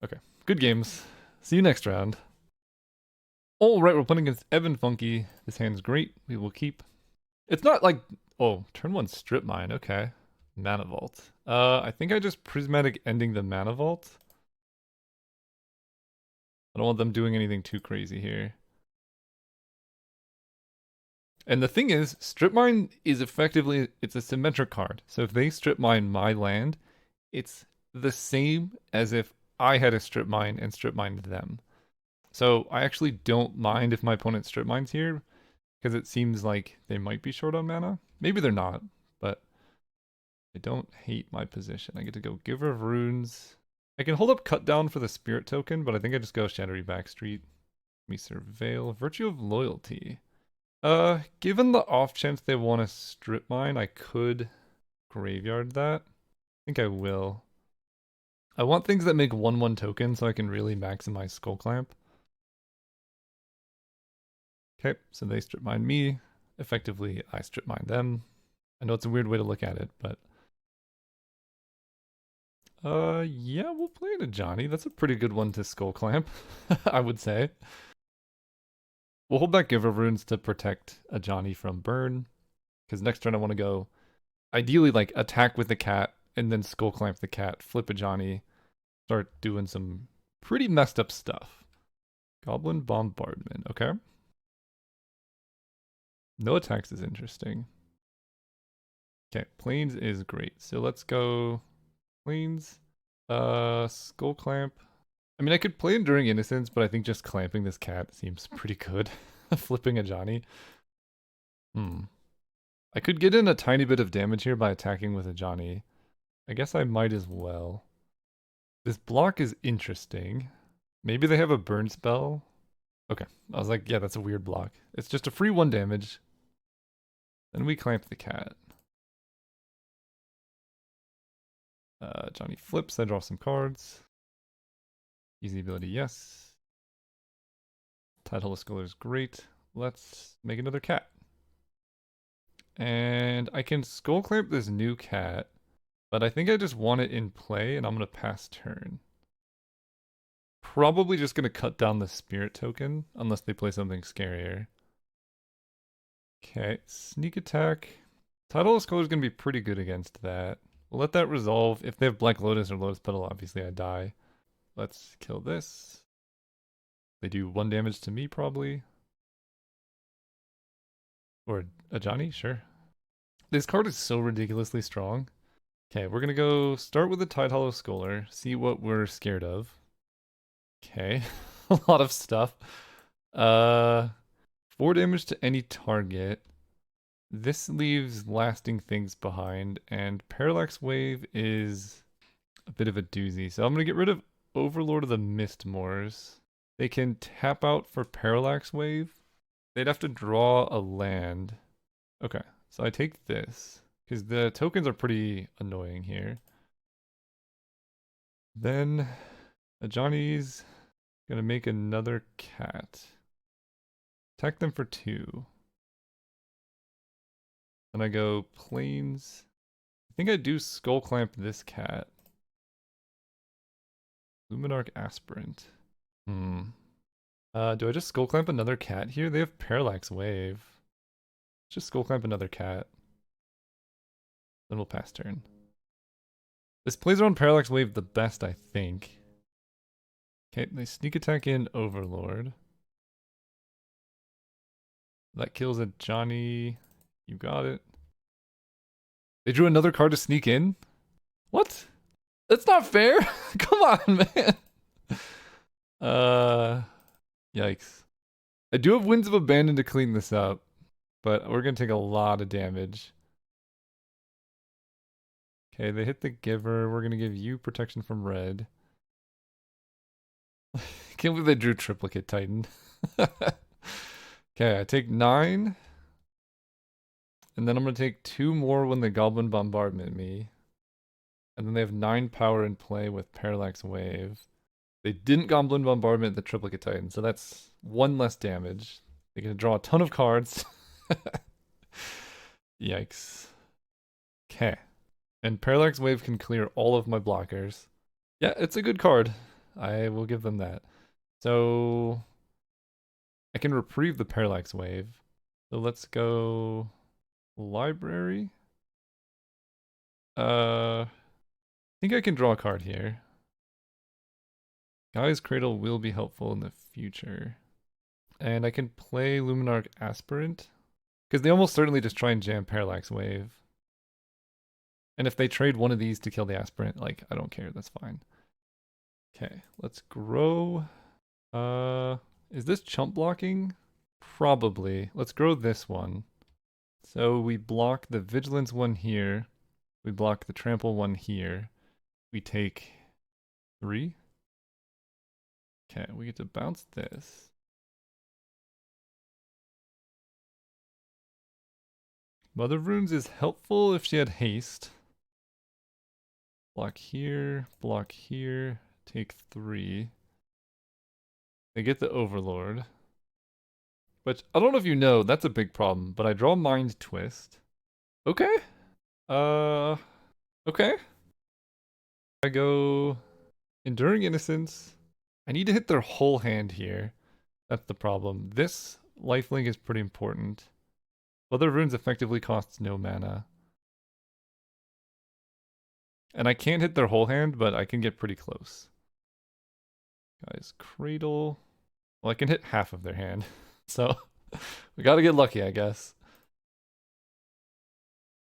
Okay, good games. See you next round. Alright, we're playing against Evan Funky. This hand's great. We will keep. It's not like... Oh, turn 1 Strip Mine. Okay. Mana Vault. I think I just Prismatic Ending the Mana Vault. I don't want them doing anything too crazy here. And the thing is, Strip Mine is effectively... It's a symmetric card. So if they Strip Mine my land, it's the same as if I had a Strip Mine and Strip Mined them. So I actually don't mind if my opponent Strip Mines here, because it seems like they might be short on mana. Maybe they're not, but I don't hate my position. I get to go Giver of Runes. I can hold up Cut Down for the Spirit token, but I think I just go Shadowy Backstreet. Let me Surveil. Virtue of Loyalty. Given the off chance they want to Strip Mine, I could Graveyard that. I think I will. I want things that make 1/1 tokens so I can really maximize Skull Clamp. Okay, so they strip mine me. Effectively, I strip mine them. I know it's a weird way to look at it, but yeah, we'll play it a Johnny. That's a pretty good one to Skull Clamp, I would say. We'll hold back Giver Runes to protect a Johnny from burn, because next turn I want to go, ideally, like, attack with the cat, and then Skull Clamp the cat, flip a Johnny, start doing some pretty messed up stuff. Goblin Bombardment, okay. No attacks is interesting. Okay, Plains is great. So let's go Plains. Skull Clamp. I mean, I could play Enduring Innocence, but I think just clamping this cat seems pretty good. Flipping a Johnny. I could get in a tiny bit of damage here by attacking with a Johnny. I guess I might as well. This block is interesting. Maybe they have a burn spell. Okay, I was like, yeah, that's a weird block. It's just a free 1 damage. Then we clamp the cat. Johnny flips, I draw some cards. Easy ability, yes. Title Scholar is great. Let's make another cat. And I can Skull Clamp this new cat, but I think I just want it in play and I'm going to pass turn. Probably just going to cut down the spirit token, unless they play something scarier. Okay, sneak attack. Title Scholar is going to be pretty good against that. We'll let that resolve. If they have Black Lotus or Lotus Petal, obviously I die. Let's kill this. They do 1 damage to me, probably. Or a Johnny, sure. This card is so ridiculously strong. Okay, we're gonna go start with the Tidehollow Scholar, see what we're scared of. Okay, a lot of stuff. 4 damage to any target. This leaves lasting things behind, and Parallax Wave is a bit of a doozy. So I'm gonna get rid of Overlord of the Mistmoors. They can tap out for Parallax Wave. They'd have to draw a land. Okay, so I take this, because the tokens are pretty annoying here. Then Johnny's gonna make another cat. Attack them for 2. Then I go Plains. I think I do Skull Clamp this cat. Luminarch Aspirant. Do I just Skull Clamp another cat here? They have Parallax Wave. Just Skull Clamp another cat. Then we'll pass turn. This plays around Parallax Wave the best, I think. Okay, they sneak attack in Overlord. That kills a Johnny. You got it. They drew another card to sneak in? What? That's not fair. Come on, man. Yikes. I do have Winds of Abandon to clean this up, but we're gonna take a lot of damage. Okay, they hit the Giver. We're gonna give you protection from red. Can't believe they drew Triplicate Titan. Okay, I take 9. And then I'm gonna take 2 more when the Goblin Bombardment me. And then they have 9 power in play with Parallax Wave. They didn't Goblin Bombardment the Triplicate Titan, so that's 1 less damage. They're gonna draw a ton of cards. Yikes. Okay. And Parallax Wave can clear all of my blockers. Yeah, it's a good card. I will give them that. So I can reprieve the Parallax Wave. So let's go Library. I think I can draw a card here. Guy's Cradle will be helpful in the future. And I can play Luminarch Aspirant. Because they almost certainly just try and jam Parallax Wave. And if they trade one of these to kill the Aspirant, like, I don't care, that's fine. Okay, let's grow. Is this chump blocking? Probably. Let's grow this one. So we block the Vigilance one here. We block the Trample one here. We take 3. Okay, we get to bounce this. Mother of Runes is helpful if she had haste. Block here, take 3. They get the Overlord. But I don't know if you know, that's a big problem. But I draw Mind Twist. Okay. Uh, okay. I go Enduring Innocence. I need to hit their whole hand here. That's the problem. This lifelink is pretty important. Other runes effectively costs no mana. And I can't hit their whole hand, but I can get pretty close. Guys, Cradle. Well, I can hit half of their hand. So, we gotta get lucky, I guess.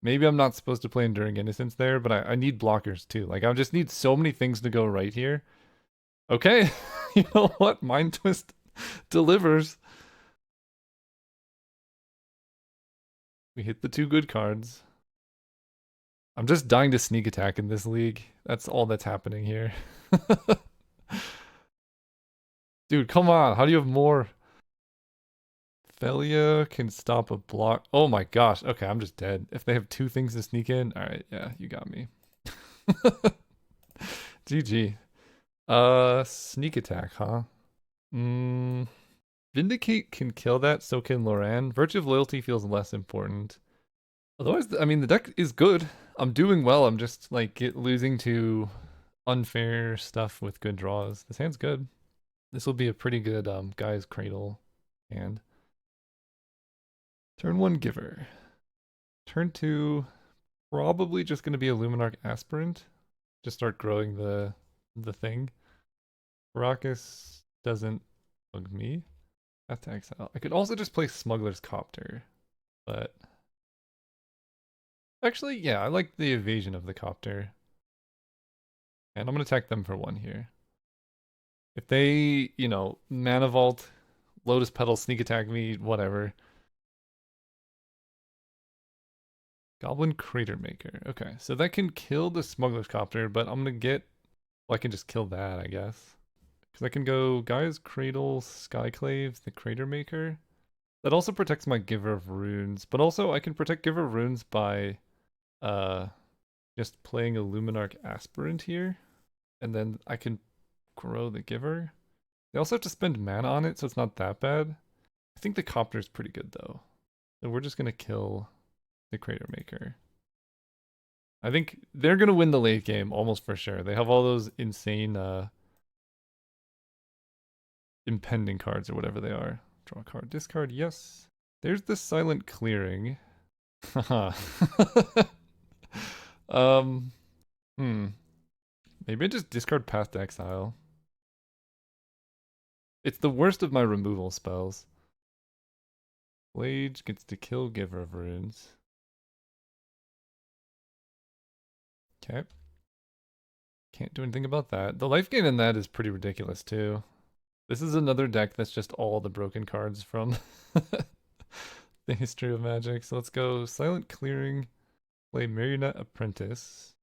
Maybe I'm not supposed to play Enduring Innocence there, but I need blockers too. Like, I just need so many things to go right here. Okay, you know what? Mind Twist delivers. We hit the 2 good cards. I'm just dying to sneak attack in this league. That's all that's happening here. Dude, come on. How do you have more? Felia can stop a block. Oh my gosh. Okay, I'm just dead. If they have 2 things to sneak in. All right, yeah, you got me. GG. Sneak attack, huh? Vindicate can kill that, so can Loran. Virtue of Loyalty feels less important. Otherwise, I mean, the deck is good. I'm doing well. I'm just, like, losing to unfair stuff with good draws. This hand's good. This will be a pretty good Guy's Cradle hand. Turn 1, Giver. Turn 2, probably just going to be a Luminarch Aspirant. Just start growing the thing. Baracus doesn't bug me. Have to exile. I could also just play Smuggler's Copter, but actually, yeah, I like the evasion of the Copter. And I'm going to attack them for 1 here. If they, you know, Mana Vault, Lotus Petal, sneak attack me, whatever. Goblin Crater Maker. Okay, so that can kill the Smuggler's Copter, but I'm going to get... Well, I can just kill that, I guess. Because I can go Guy's Cradle, Skyclave, the Crater Maker. That also protects my Giver of Runes, but also I can protect Giver of Runes by just playing a Luminarch Aspirant here. And then I can grow the Giver. They also have to spend mana on it, so it's not that bad. I think the Copter is pretty good, though. So we're just going to kill the Crater Maker. I think they're going to win the late game, almost for sure. They have all those insane impending cards or whatever they are. Draw a card, discard, yes. There's the Silent Clearing. Haha. Maybe I just discard Path to Exile. It's the worst of my removal spells. Blade gets to kill Giver of Runes. Okay. Can't do anything about that. The life gain in that is pretty ridiculous too. This is another deck that's just all the broken cards from the history of Magic. So let's go Silent Clearing, play Marionette Apprentice.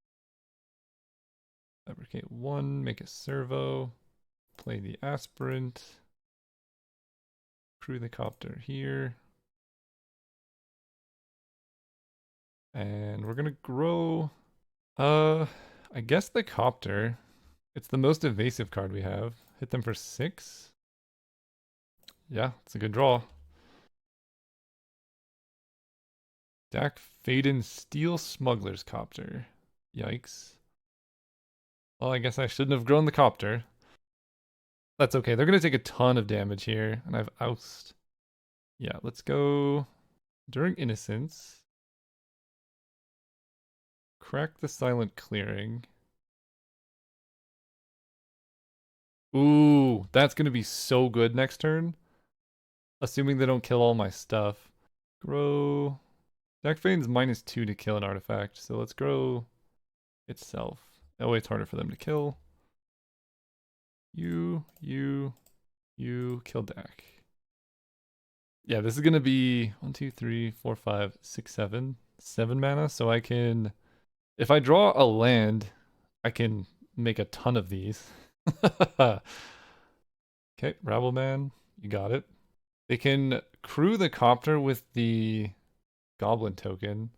Fabricate 1, make a servo, play the Aspirant, crew the Copter here. And we're gonna grow, I guess the Copter. It's the most evasive card we have. Hit them for 6. Yeah, it's a good draw. Dak Faden Steel Smuggler's Copter. Yikes. Well, I guess I shouldn't have grown the Copter. That's okay. They're going to take a ton of damage here, and I've oust. Yeah, let's go Enduring Innocence. Crack the Silent Clearing. Ooh, that's going to be so good next turn. Assuming they don't kill all my stuff. Grow. Dak Faden's -2 to kill an artifact, so let's grow itself. That way it's harder for them to kill. You kill Dak. Yeah, this is gonna be 1, 2, 3, 4, 5, 6, 7. 7 mana, so I can... If I draw a land, I can make a ton of these. Okay, Rabbleman, you got it. They can crew the Copter with the Goblin token.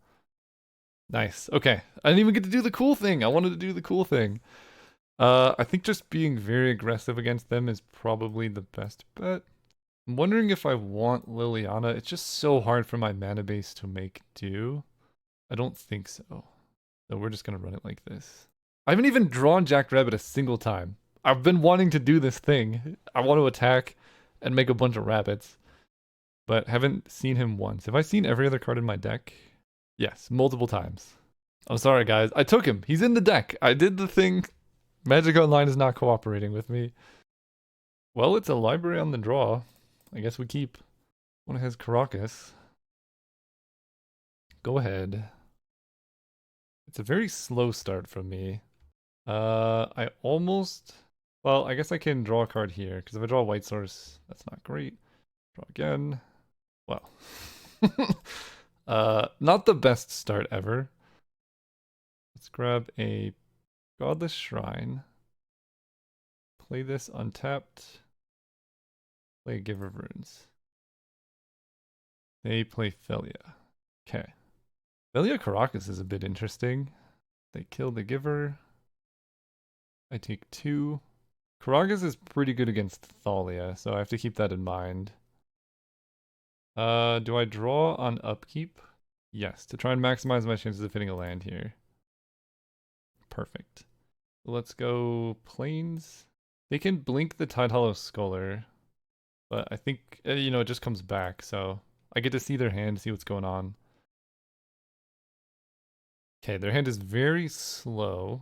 Nice. Okay. I didn't even get to do the cool thing. I wanted to do the cool thing. I think just being very aggressive against them is probably the best bet. I'm wondering if I want Liliana. It's just so hard for my mana base to make do. I don't think so. So we're just gonna run it like this. I haven't even drawn Jackrabbit a single time. I've been wanting to do this thing. I want to attack and make a bunch of rabbits, but haven't seen him once. Have I seen every other card in my deck? Yes, multiple times. I'm sorry, guys. I took him. He's in the deck. I did the thing. Magic Online is not cooperating with me. Well, it's a library on the draw. I guess we keep. One has Caracas. Go ahead. It's a very slow start from me. I almost... Well, I guess I can draw a card here, because if I draw a white source, that's not great. Draw again. Well. Not the best start ever. Let's grab a Godless Shrine. Play this untapped. Play Giver of Runes. They play Felia. Okay. Felia Caracas is a bit interesting. They kill the Giver. I take 2. Caracas is pretty good against Thalia, so I have to keep that in mind. Do I draw on upkeep? Yes, to try and maximize my chances of hitting a land here. Perfect. Let's go Plains. They can blink the Tidehollow Scholar, but I think, it just comes back, so I get to see their hand, see what's going on. Okay, their hand is very slow.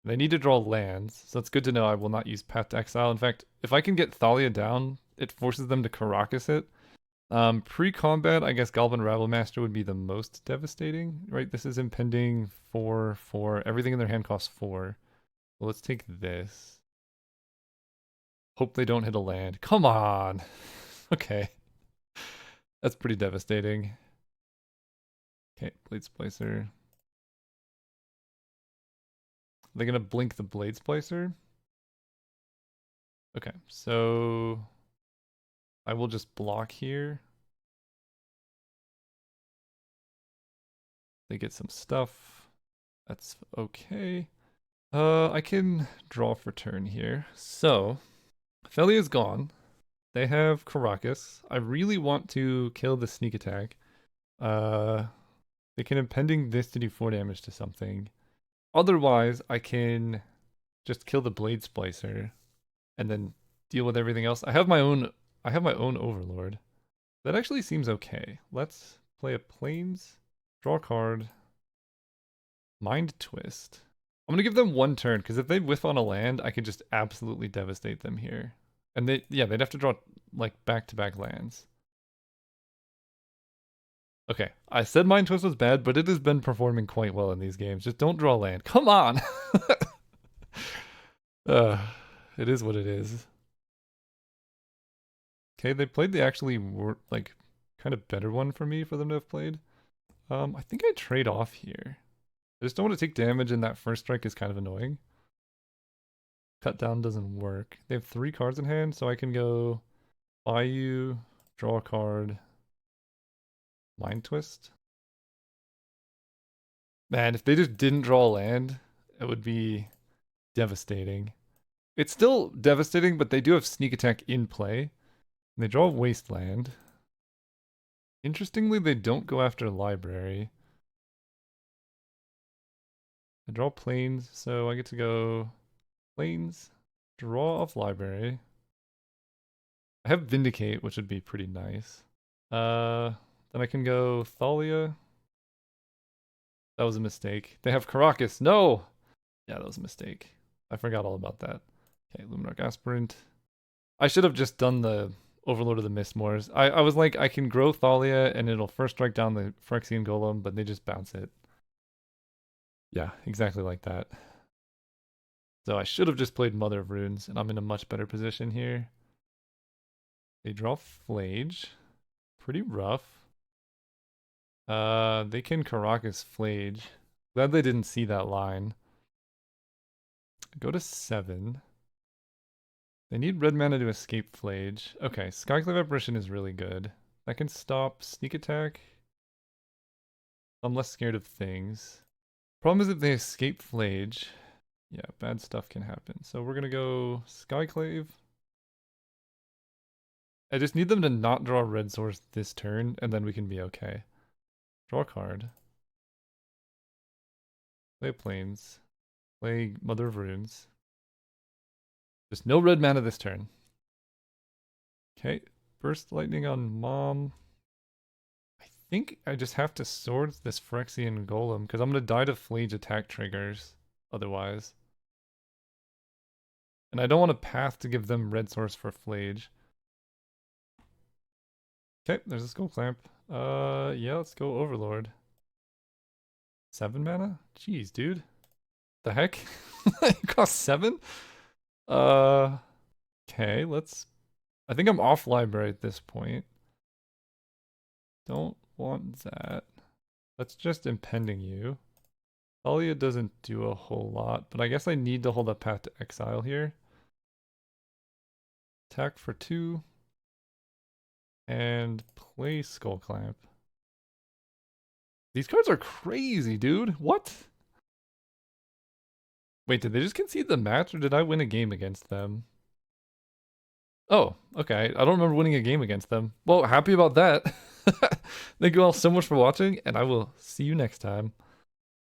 They need to draw lands, so it's good to know I will not use Path to Exile. In fact, if I can get Thalia down, it forces them to Caracas it. Pre-combat, I guess Goblin Rabblemaster would be the most devastating, right? This is impending 4/4. Everything in their hand costs 4. Well, let's take this. Hope they don't hit a land. Come on! Okay. That's pretty devastating. Okay, Blade Splicer. They're gonna blink the Blade Splicer. Okay, so I will just block here. They get some stuff. That's okay. I can draw for turn here. So, Felia's gone. They have Caracas. I really want to kill the sneak attack. They can impending this to do 4 damage to something. Otherwise, I can just kill the Blade Splicer and then deal with everything else. I have my own Overlord. That actually seems okay. Let's play a Plains, draw a card, Mind Twist. I'm gonna give them 1 turn, because if they whiff on a land, I could just absolutely devastate them here. And they'd have to draw like back-to-back lands. Okay, I said Mind Twist was bad, but it has been performing quite well in these games. Just don't draw land. Come on! It is what it is. Okay, they played the actually kind of better one for me for them to have played. I think I trade off here. I just don't want to take damage, and that first strike is kind of annoying. Cut down doesn't work. They have 3 cards in hand, so I can go Bayou, draw a card, Mind Twist. Man, if they just didn't draw a land, it would be devastating. It's still devastating, but they do have sneak attack in play. They draw Wasteland. Interestingly, they don't go after Library. I draw Plains, so I get to go Plains, draw off Library. I have Vindicate, which would be pretty nice. Then I can go Thalia. That was a mistake. They have Caracas. No! Yeah, that was a mistake. I forgot all about that. Okay, Luminarch Aspirant. I should have just done the Overlord of the Mistmoors. I was like, I can grow Thalia and it'll first strike down the Phyrexian Golem, but they just bounce it. Yeah, exactly like that. So I should have just played Mother of Runes, and I'm in a much better position here. They draw Flage. Pretty rough. They can Caracas Flage. Glad they didn't see that line. Go to 7. They need red mana to escape Flage. Okay, Skyclave Apparition is really good. That can stop sneak attack. I'm less scared of things. Problem is if they escape Flage, yeah, bad stuff can happen. So we're gonna go Skyclave. I just need them to not draw red source this turn, and then we can be okay. Draw a card. Play Plains. Play Mother of Runes. Just no red mana this turn. Okay, Burst Lightning on Mom. I think I just have to sword this Phyrexian Golem, because I'm going to die to Flage attack triggers otherwise. And I don't want a path to give them red source for Flage. Okay, there's a Skull Clamp. Yeah, let's go Overlord. 7 mana? Jeez, dude. The heck? It costs 7? Okay, let's... I think I'm off library at this point. Don't want that. Let's just Impending You. Thalia doesn't do a whole lot, but I guess I need to hold up Path to Exile here. Attack for 2. And play Skull Clamp. These cards are crazy, dude. What? Wait, did they just concede the match, or did I win a game against them? Oh, okay. I don't remember winning a game against them. Well, happy about that. Thank you all so much for watching, and I will see you next time.